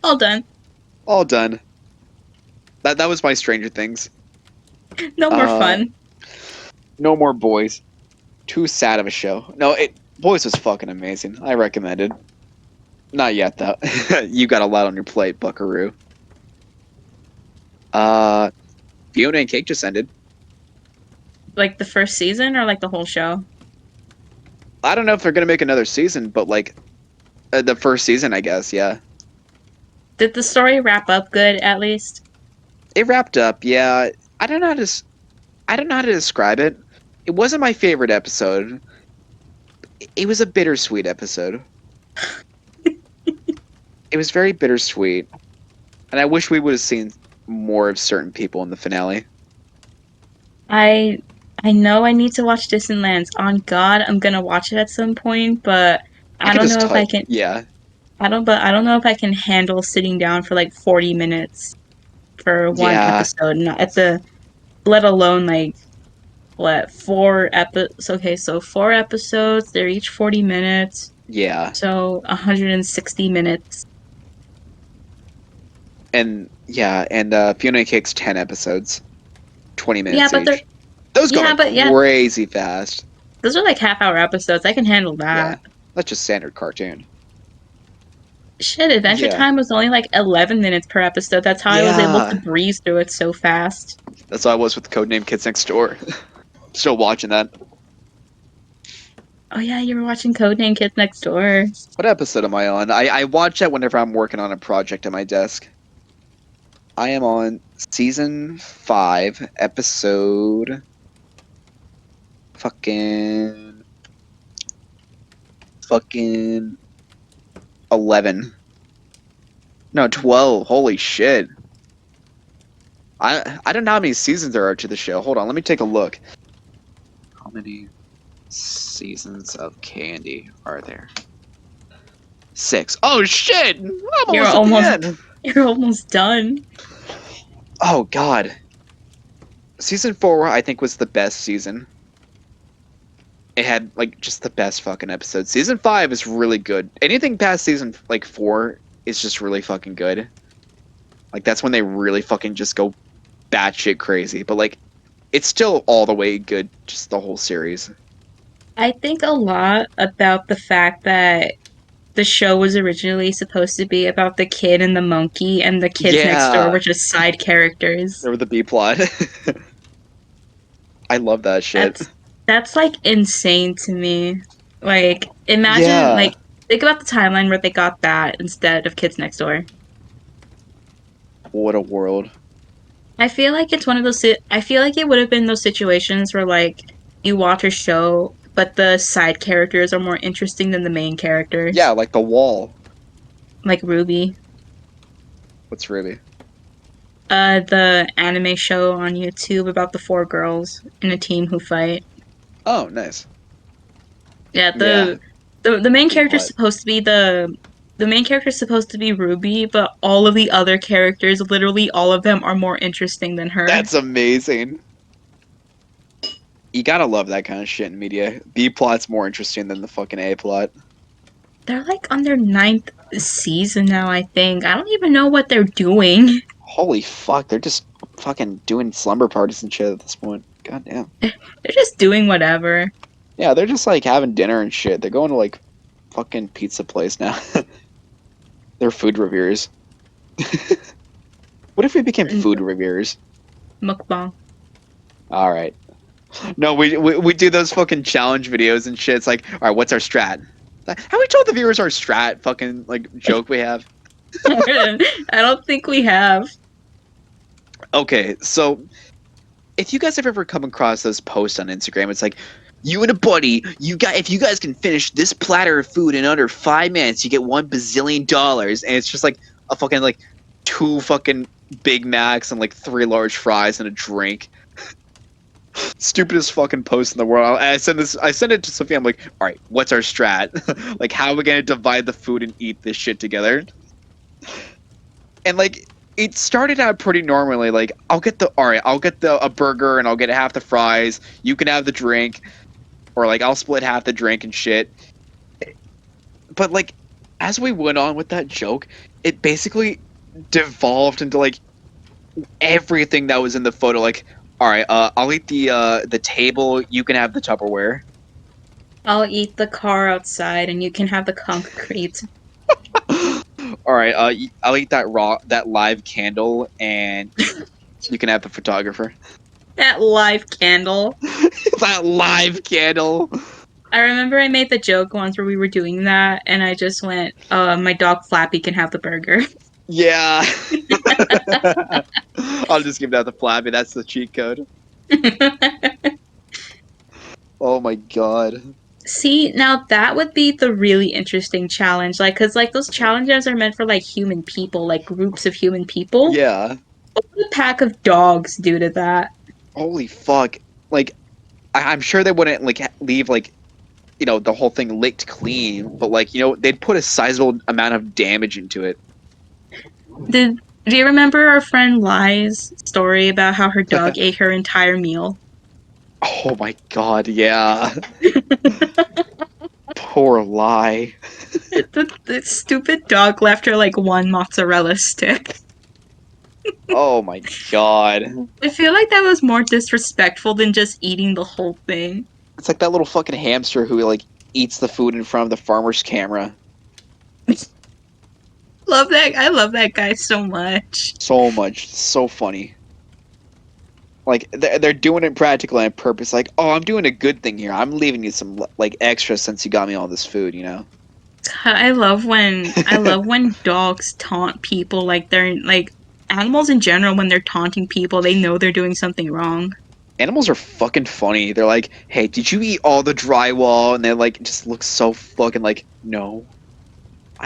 All done. All done. That was my Stranger Things. No more Uh fun. no more Boys. Too sad of a show. No, it Boys was fucking amazing. I recommend it. Not yet though. You got a lot on your plate, Buckaroo. Uh Fiona and Cake just ended. Like the first season or like the whole show? I don't know if they're gonna make another season, but like the first season, I guess, yeah. Did the story wrap up good at least? It wrapped up, yeah. I don't know how to I don't know how to describe it. It wasn't my favorite episode. It was a bittersweet episode. It was very bittersweet, and I wish we would have seen more of certain people in the finale. I I know I need to watch Distant Lands. On God, I'm gonna watch it at some point, but I I could don't just know if I tell, can yeah, I don't know if I can handle sitting down for like 40 minutes for one yeah, episode, not at the let alone like what, four episodes. Okay, so four episodes, they're each 40 minutes. yeah, So 160 minutes. and yeah, and Fiona and Cake's 10 episodes, Yeah, 20 minutes but they're each. Those go by yeah, but yeah, crazy fast. those are like half-hour episodes. I can handle Yeah, that. that's just standard cartoon. Shit, Adventure Yeah, Time was only like 11 minutes per episode. That's how I was able to yeah. breeze through it so fast. That's how I was with Codename Kids Next Door. Still watching that. Oh yeah, you were watching Codename Kids Next Door. What episode am I on? I watch that whenever I'm working on a project at my desk. I am on season 5, episode fucking fucking 11. No, 12. Holy shit. I don't know how many seasons there are to the show. Hold on, let me take a look. How many seasons of Candy are there? 6. Oh shit! I'm You're almost at the almost end. you're almost done. Oh god. Season 4 I think was the best season. It had like just the best fucking episodes. Season 5 is really good. Anything past season like 4 is just really fucking good. Like that's when they really fucking just go batshit crazy. But like it's still all the way good, just the whole series. I think a lot about the fact that the show was originally supposed to be about the kid and the monkey, and the kids next door Yeah, were just side characters. there were the B plot. I love that shit. That's like insane to me. Like imagine Yeah, like think about the timeline where they got that instead of Kids Next Door. what a world. I feel like it's one of those. I feel like it would have been those situations where like you watch a show, but the side characters are more interesting than the main Yeah, characters, like the wall. like Ruby. What's Ruby? The anime show on YouTube about the four girls in a team who fight. Oh, nice. Yeah, Yeah, the main B character is plot. supposed to be the main character is supposed to be Ruby, but all of the other characters, literally all of them, are more interesting than her. That's amazing. You gotta love that kind of shit in media. B plot's more interesting than the fucking A plot. They're like on their ninth season now, I think. I don't even know what they're doing. Holy fuck, they're just fucking doing slumber parties and shit at this point. God damn. They're just doing whatever. Yeah, they're just like having dinner and shit. They're going to like fucking pizza place now. They're food reviewers. What if we became food reviewers? Mukbang. All right. No, we do those fucking challenge videos and shit. It's like, all right, what's our strat? How we told the viewers our strat fucking like joke we have? I don't think we have. Okay, so if you guys have ever come across those posts on Instagram, it's like you and a buddy, you got if you guys can finish this platter of food in under 5 minutes, you get $1 bazillion, and it's just like a fucking like two fucking Big Macs and like three large fries and a drink. Stupidest fucking post in the world. I sent it to Sophia. I'm like, all right, what's our strat? Like, how are we gonna divide the food and eat this shit together? And like, it started out pretty normally. Like, I'll get a burger and I'll get half the fries. You can have the drink, or like I'll split half the drink and shit. But like, as we went on with that joke, it basically devolved into like everything that was in the photo. Like, all right, I'll eat the table. You can have the Tupperware. I'll eat the car outside and you can have the concrete. All right, I'll eat that live candle, and you can have the photographer. That live candle. That live candle. I remember I made the joke once where we were doing that, and I just went, my dog Flappy can have the burger. Yeah. I'll just give that the Flappy. That's the cheat code. Oh my god. See, now that would be the really interesting challenge. Like, because, like, those challenges are meant for, like, human people, like, groups of human people. Yeah. What would a pack of dogs do to that? Holy fuck. Like, I'm sure they wouldn't like leave like the whole thing licked clean, but like they'd put a sizable amount of damage into it. Did Do you remember our friend Lai's story about how her dog ate her entire meal? Oh my god, yeah. Poor lie. The stupid dog left her like one mozzarella stick. Oh my god. I feel like that was more disrespectful than just eating the whole thing. It's like that little fucking hamster who like eats the food in front of the farmer's camera. Love that. I love that guy so much. So much. So funny. Like they're doing it practically on purpose. Like, oh, I'm doing a good thing here. I'm leaving you some like extra since you got me all this food. I love when dogs taunt people like they're like animals in general when they're taunting people, they know they're doing something wrong. Animals are fucking funny. They're like, hey, did you eat all the drywall? And they like just look so fucking like, no.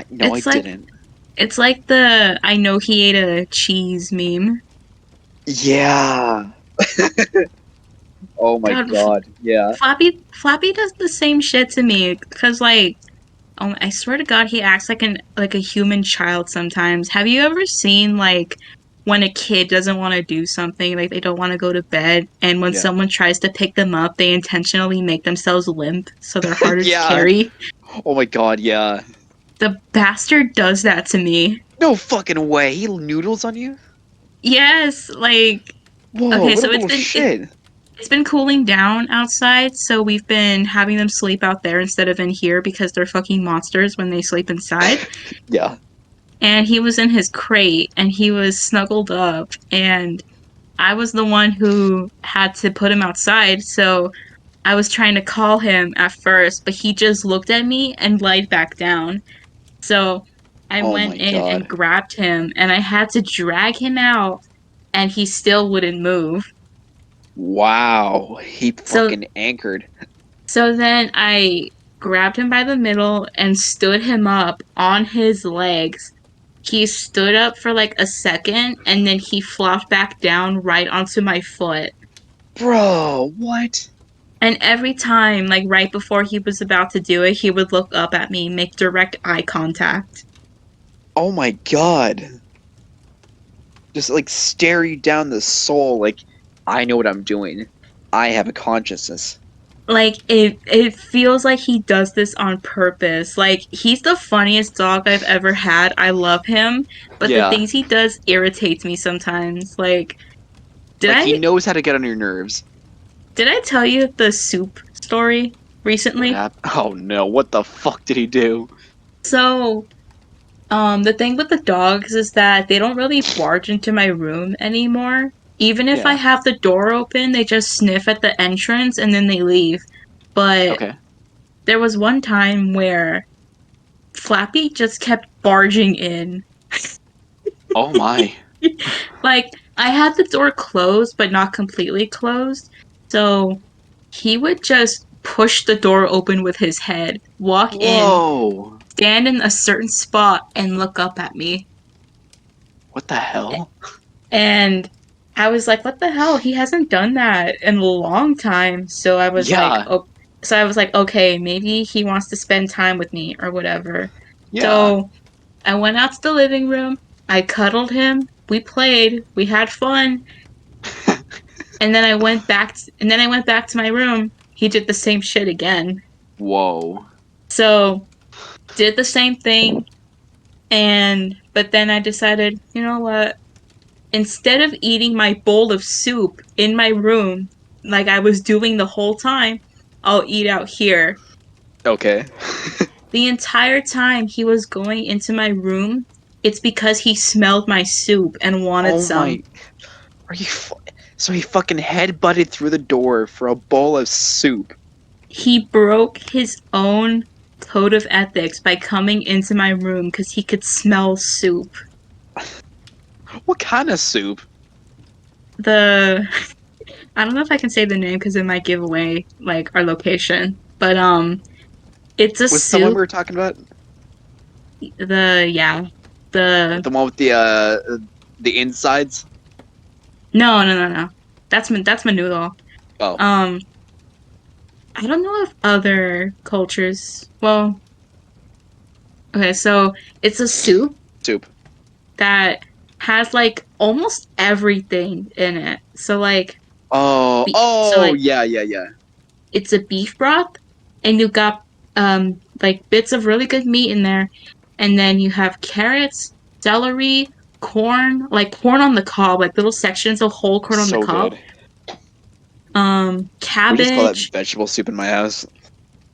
No, I It's like didn't. it's like the I know he ate a cheese meme. Yeah. Oh my God, god. Yeah. Flappy does the same shit to me because like I swear to God, he acts like a human child sometimes. Have you ever seen like when a kid doesn't want to do something, like they don't want to go to bed, and when Yeah. someone tries to pick them up, they intentionally make themselves limp so they're harder to Yeah. carry? Oh my god, yeah. The bastard does that to me. No fucking way. He noodles on you? Yes, like Whoa, okay, what a so little shit. it's been cooling down outside, so we've been having them sleep out there instead of in here because they're fucking monsters when they sleep inside. Yeah. And he was in his crate and he was snuggled up, and I was the one who had to put him outside, so I was trying to call him at first, but he just looked at me and lied back down. So I Oh went my in and god. grabbed him and I had to drag him out, and he still wouldn't move. Wow. He So fucking anchored. so then I grabbed him by the middle and stood him up on his legs. He stood up for like a second and then he flopped back down right onto my foot. Bro, what? And every time, like right before he was about to do it, he would look up at me, make direct eye contact. Oh my god. Just like stare you down the soul like I know what I'm doing. I have a consciousness. Like it feels like he does this on purpose. Like he's the funniest dog I've ever had. I love him, but the Yeah. things he does irritates me sometimes. Like did Like he I knows how to get on your nerves. did I tell you the soup story What recently? happened? Oh no, what the fuck did he do? So, the thing with the dogs is that they don't really barge into my room anymore. Even if I Yeah. have the door open, they just sniff at the entrance and then they leave. But Okay. there was one time where Flappy just kept barging in. Oh my. Like, I had the door closed, but not completely closed. So he would just push the door open with his head, walk in, Whoa. stand in a certain spot, and look up at me. What the hell? And I was like, what the hell? He hasn't done that in a long time. Yeah. So I was like, okay, maybe he wants to spend time with me or whatever. Yeah. So I went out to the living room. I cuddled him. We played. We had fun. And then I went back to my room. He did the same shit again. Whoa. So did the same thing. But then I decided, you know what? Instead of eating my bowl of soup in my room like I was doing the whole time, I'll eat out here. Okay. The entire time he was going into my room, it's because he smelled my soup and wanted Oh some. my. Are you so he fucking head butted through the door for a bowl of soup. He broke his own code of ethics by coming into my room because he could smell soup. What kind of soup? The I don't know if I can say the name because it might give away like our location, but it's a Was the one we soup. were talking about? The yeah, the The one with the insides? no. That's menudo. Oh, Um, I don't know if other cultures. Well, okay, so it's a soup soup. that has like almost everything in it. Oh, So oh, like yeah, yeah, yeah. it's a beef broth, and you got like bits of really good meat in there, and then you have carrots, celery, corn, like corn on the cob, like little sections of whole corn on the So cob, good. We just call that cabbage. vegetable soup in my house.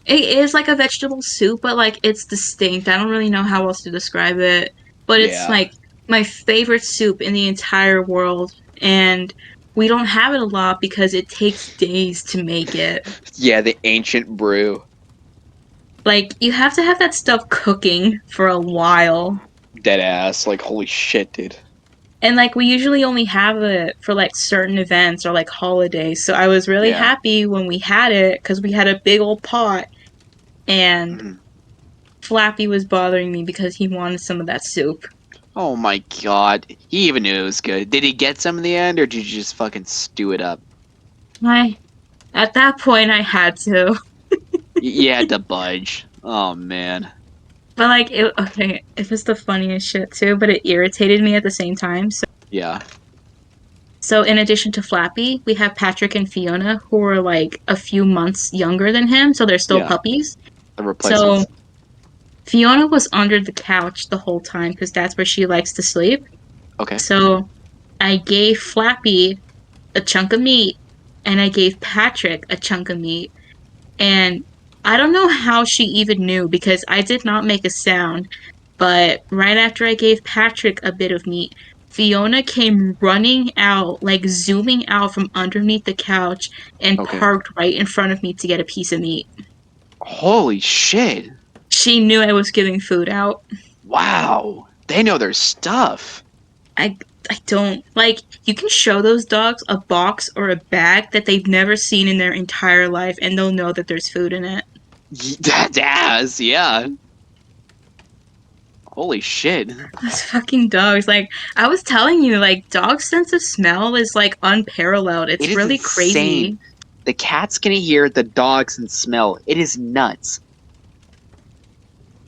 It is like a vegetable soup, but like it's distinct. I don't really know how else to describe it, but it's Yeah. like my favorite soup in the entire world, and we don't have it a lot because it takes days to make it. Yeah, the ancient brew. Like you have to have that stuff cooking for a while. Dead ass. Like, holy shit, dude. And like we usually only have it for like certain events or like holidays. So I was really Yeah. happy when we had it cuz we had a big old pot and Mhm. Flappy was bothering me because he wanted some of that soup. Oh my god. He even knew it was good. Did he get some in the end, or did you just fucking stew it up? I At that point I had to. You had to budge. Oh man. But like it was the funniest shit too, but it irritated me at the same time. Yeah. So in addition to Flappy, we have Patrick and Fiona who are like a few months younger than him, so they're still Yeah. puppies. The So replacements. Fiona was under the couch the whole time because that's where she likes to sleep. Okay. So I gave Flappy a chunk of meat and I gave Patrick a chunk of meat. And I don't know how she even knew because I did not make a sound. But right after I gave Patrick a bit of meat, Fiona came running out, like zooming out from underneath the couch and Okay. parked right in front of me to get a piece of meat. Holy shit. She knew I was giving food out. Wow. They know their stuff. I I don't like you can show those dogs a box or a bag that they've never seen in their entire life and they'll know that there's food in it. That ass, yeah. Holy shit. Those fucking dogs. Like I was telling you, like dogs' sense of smell is like unparalleled. It It's is really insane. crazy. The cats can hear the dogs and smell. It is nuts.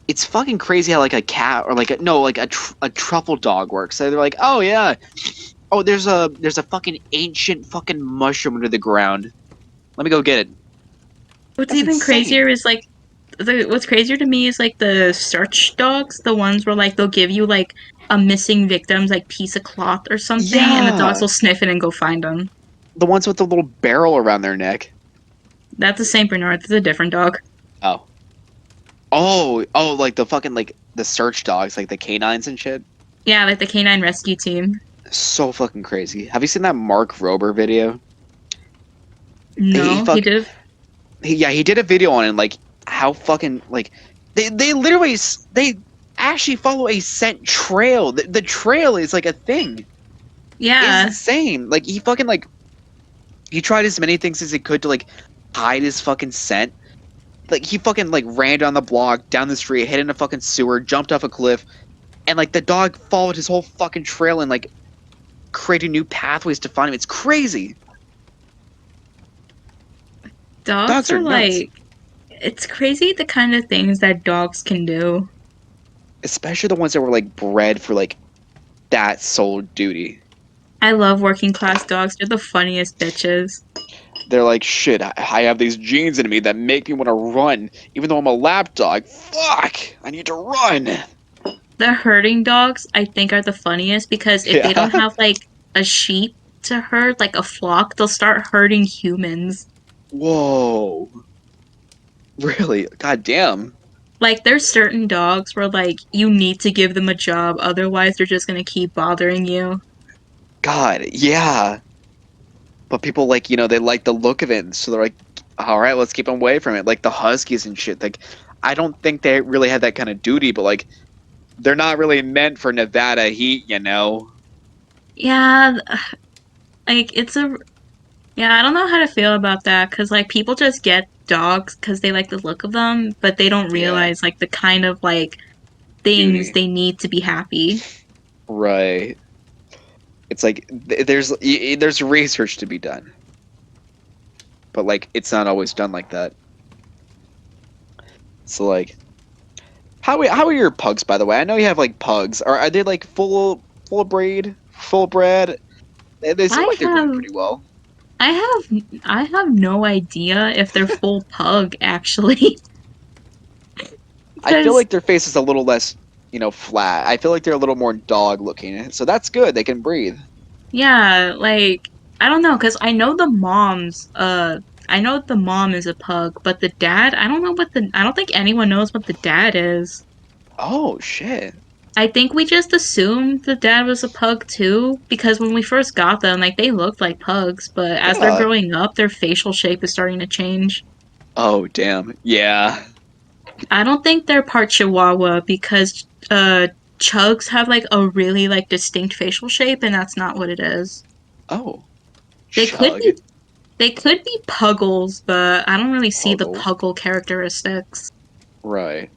It's fucking crazy how like a cat or like a no like a truffle dog works. So they're like, oh yeah, oh there's a fucking ancient fucking mushroom under the ground. Let me go get it. What's That's even insane. crazier is like what's crazier to me is like the search dogs, the ones where like they'll give you like a missing victim's like piece of cloth or something, and the dogs Yeah. will sniff it and go find them. The ones with the little barrel around their neck. That's a Saint Bernard. That's a different dog. Oh. Oh, like the fucking like the search dogs, like the canines and shit. Yeah, like the canine rescue team. So fucking crazy. Have you seen that Mark Rober video? He No, he fuck did. yeah, he did a video on it, like how fucking like they literally they actually follow a scent trail. The trail is like a thing. It's Yeah, insane. Like he fucking like he tried as many things as he could to like hide his fucking scent. Like he fucking like ran down the block, down the street, hit in a fucking sewer, jumped off a cliff, and like the dog followed his whole fucking trail and like created new pathways to find him. It's crazy. dogs Dogs are are nuts, like it's crazy the kind of things that dogs can do. especially the ones that were like bred for like that sole duty. I love working class dogs. They're the funniest bitches. They're like, shit, I have these genes in me that make me want to run, even though I'm a lap dog. Fuck, I need to run. The herding dogs, I think, are the funniest because if they don't Yeah. have like a sheep to herd, like a flock, they'll start herding humans. Whoa. Really? God damn. Like there's certain dogs where like you need to give them a job, otherwise they're just gonna keep bothering you. God, yeah. But people like, they like the look of it, so they're like, all right, let's keep them away from it. Like the Huskies and shit. Like, I don't think they really had that kind of duty, but like, they're not really meant for Nevada heat. Yeah, like it's a yeah, I don't know how to feel about that because like people just get dogs because they like the look of them, but they don't Yeah, realize like the kind of like things duty. they need to be happy. Right. It's like there's research to be done, but like it's not always done like that. So like, how are your pugs, by the way? I know you have like pugs. Are they like full breed, full bred? They seem I like they're doing have pretty well. I have no idea if they're full pug actually I feel because like their face is a little less, flat. I feel like they're a little more dog looking. So that's good. They can breathe. yeah, like I don't know because I know the mom is a pug, but the dad, I don't think anyone knows what the dad is. Oh shit. I think we just assumed the dad was a pug too, because when we first got them, like they looked like pugs, but as they're Yeah. growing up, their facial shape is starting to change. Oh damn. Yeah. I don't think they're part Chihuahua because chugs have like a really like distinct facial shape, and that's not what it is. Oh. They could Chug. be they could be puggles, but I don't really see the Puggle. puggle characteristics. Right.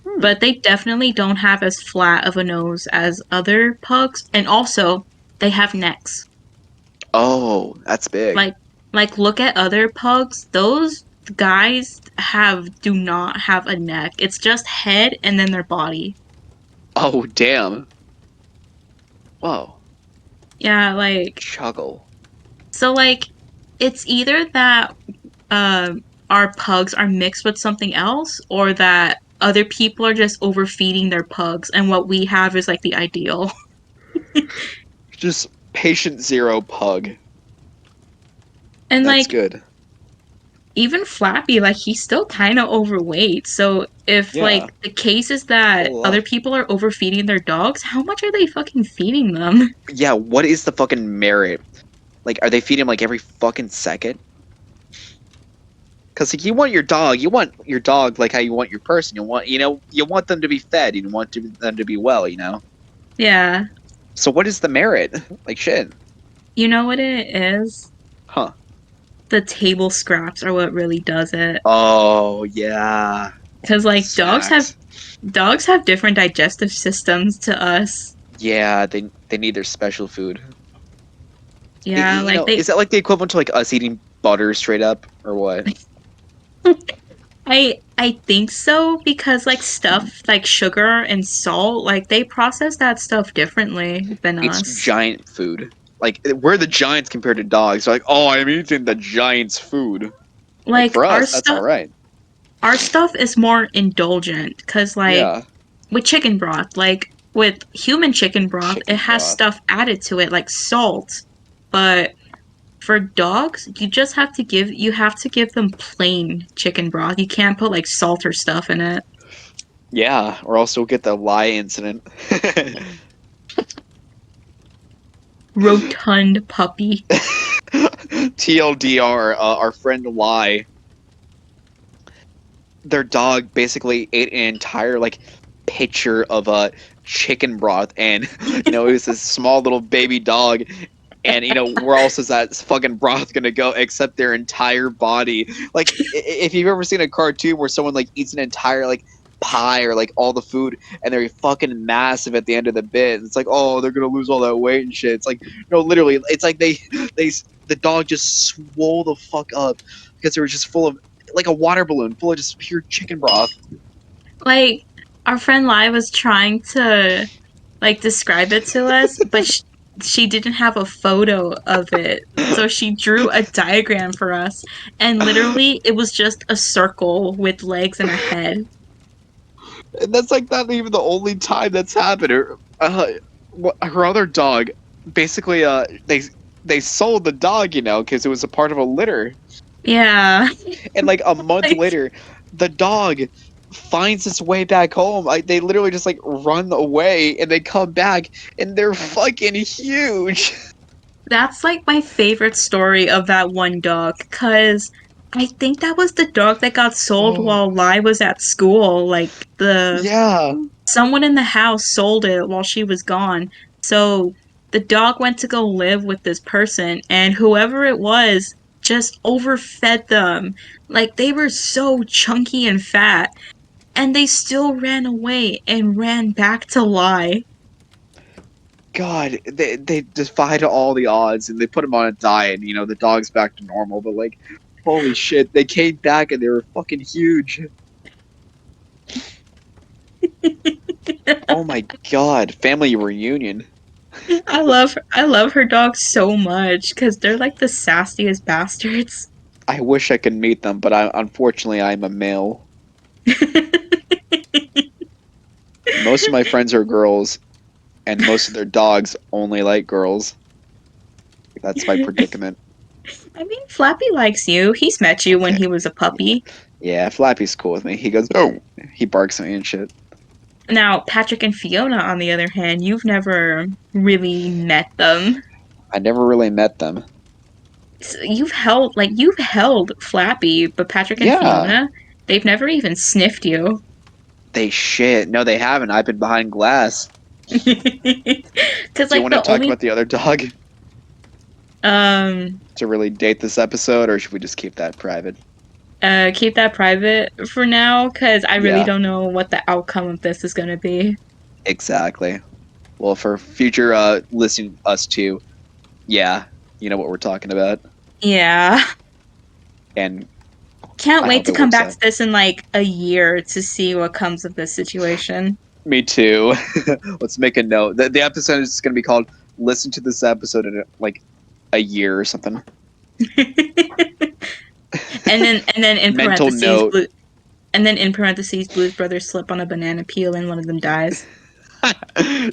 Hmm. But they definitely don't have as flat of a nose as other pugs, and also they have necks. Oh, that's big. Like look at other pugs. Those guys have do not have a neck. It's just head and then their body. Oh damn. Whoa. Yeah, like Chuggle. so like it's either that our pugs are mixed with something else or that other people are just overfeeding their pugs and what we have is like the ideal. Just patient zero pug. And That's like good. even Flappy, like he's still kind of overweight. So if Yeah. like the case is A that other lot. people are overfeeding their dogs, how much are they fucking feeding them? Yeah, what is the fucking merit? Like, are they feeding him like every fucking second? Because like, you want your dog like how you want your person. You want them to be fed. You want them to be well. Yeah. So what is the merit? Like shit. You know what it is? Huh. The table scraps are what really does it. Oh yeah. Cuz like Snacks. dogs have different digestive systems to us. Yeah, they need their special food. Yeah, like they Is that like the equivalent to like us eating butter straight up or what? I think so because like stuff like sugar and salt, like they process that stuff differently than It's us. giant food. like we're the giants compared to dogs. They're like, oh, I'm eating the giant's food. Like Like for us, that's all right. our stuff is more indulgent because like Yeah, with chicken broth, like with human chicken broth, it chicken has broth. stuff added to it like salt. But for dogs, you have to give them plain chicken broth. You can't put like salt or stuff in it. Yeah, or else you'll get the lie incident. Rotund puppy. TLDR, our friend Lie, their dog basically ate an entire like pitcher of chicken broth, and it was this small little baby dog, and where else is that fucking broth gonna go except their entire body? Like if you've ever seen a cartoon where someone like eats an entire like pie or like all the food and they're fucking massive at the end of the bit, it's like, oh, they're gonna lose all that weight and shit. It's like, no, literally, it's like they the dog just swole the fuck up because they were just full of like a water balloon full of just pure chicken broth. Like our friend Lai was trying to like describe it to us, but she didn't have a photo of it. So she drew a diagram for us, and literally it was just a circle with legs and a head. And that's like not even the only time that's happened. Her other dog, basically, they sold the dog, because it was a part of a litter. Yeah. And like a month Like later, the dog finds its way back home. Like they literally just like run away, and they come back, and they're fucking huge. that's like my favorite story of that one dog cuz I think that was the dog that got sold Oh while Lai was at school. Like the yeah, someone in the house sold it while she was gone. So the dog went to go live with this person, and whoever it was just overfed them. Like they were so chunky and fat, and they still ran away and ran back to lie. God, they defied all the odds, and they put him on a diet. The dog's back to normal, but like, holy shit, they came back and they were fucking huge. Oh my god, family reunion. I love her dog so much because they're like the sassiest bastards. I wish I could meet them, but unfortunately I'm a male. Most of my friends are girls, and most of their dogs only like girls. That's my predicament. I mean, Flappy likes you. He's met you when he was a puppy. Yeah, Flappy's cool with me. He goes, oh, he barks at me and shit. Now, Patrick and Fiona, on the other hand, you've never really met them. I never really met them. So you've held Flappy, but Patrick and Yeah, Fiona, they've never even sniffed you. they shit. No, they haven't. I've been behind glass. Because Do you like want to the talk only about the other dog um to really date this episode, or should we just keep that private? keep that private for now because I really Yeah, don't know what the outcome of this is gonna be. exactly. Well, for future listening us to, yeah, you know what we're talking about, Yeah. and Can't I wait hope to it come works back out. to this in like a year to see what comes of this situation. Me too. Let's make a note. The episode is going to be called "Listen to this episode in like a year" or something. And then in Mental parentheses note. blue and then in parentheses Blues Brothers slip on a banana peel and one of them dies.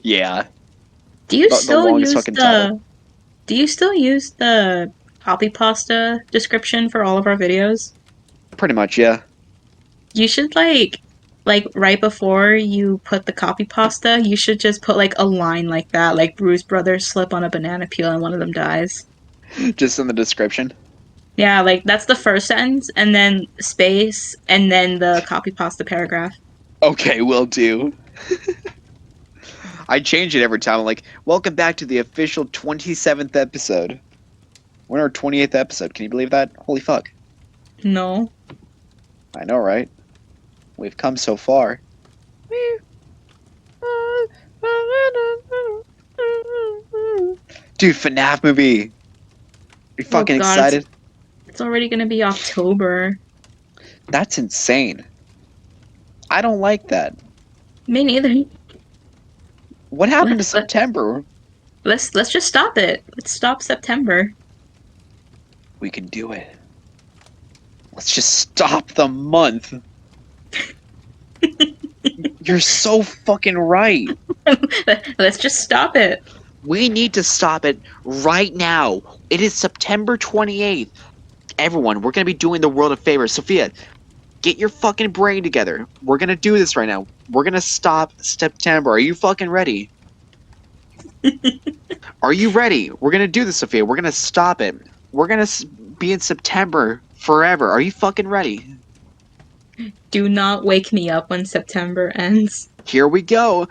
Yeah, Do you the still longest use fucking title. the copy pasta description for all of our videos? Pretty much, yeah. You should like right before you put the copy pasta, you should just put like a line like that, like Bruise Brothers slip on a banana peel and one of them dies. Just in the description. Yeah, like that's the first sentence, and then space, and then the copy pasta paragraph. Okay, will do. I change it every time. I'm like, welcome back to the official 27th episode. We're in our 28th episode. Can you believe that? Holy fuck. No. I know, right? We've come so far. Dude, FNAF movie. Are you Oh fucking god, excited? it's already gonna be October. That's insane. I don't like that. Me neither. What happened What, to what, September? Let's just stop it. Let's stop September. We can do it. Let's just stop the month. You're so fucking right. Let's just stop it. We need to stop it right now. It is September 28th. Everyone, we're going to be doing the world a favor. Sophia, get your fucking brain together. We're going to do this right now. We're going to stop September. Are you fucking ready? Are you ready? We're going to do this, Sophia. We're going to stop it. We're going to be in September forever. Are you fucking ready? Do not wake me up when September ends. Here we go.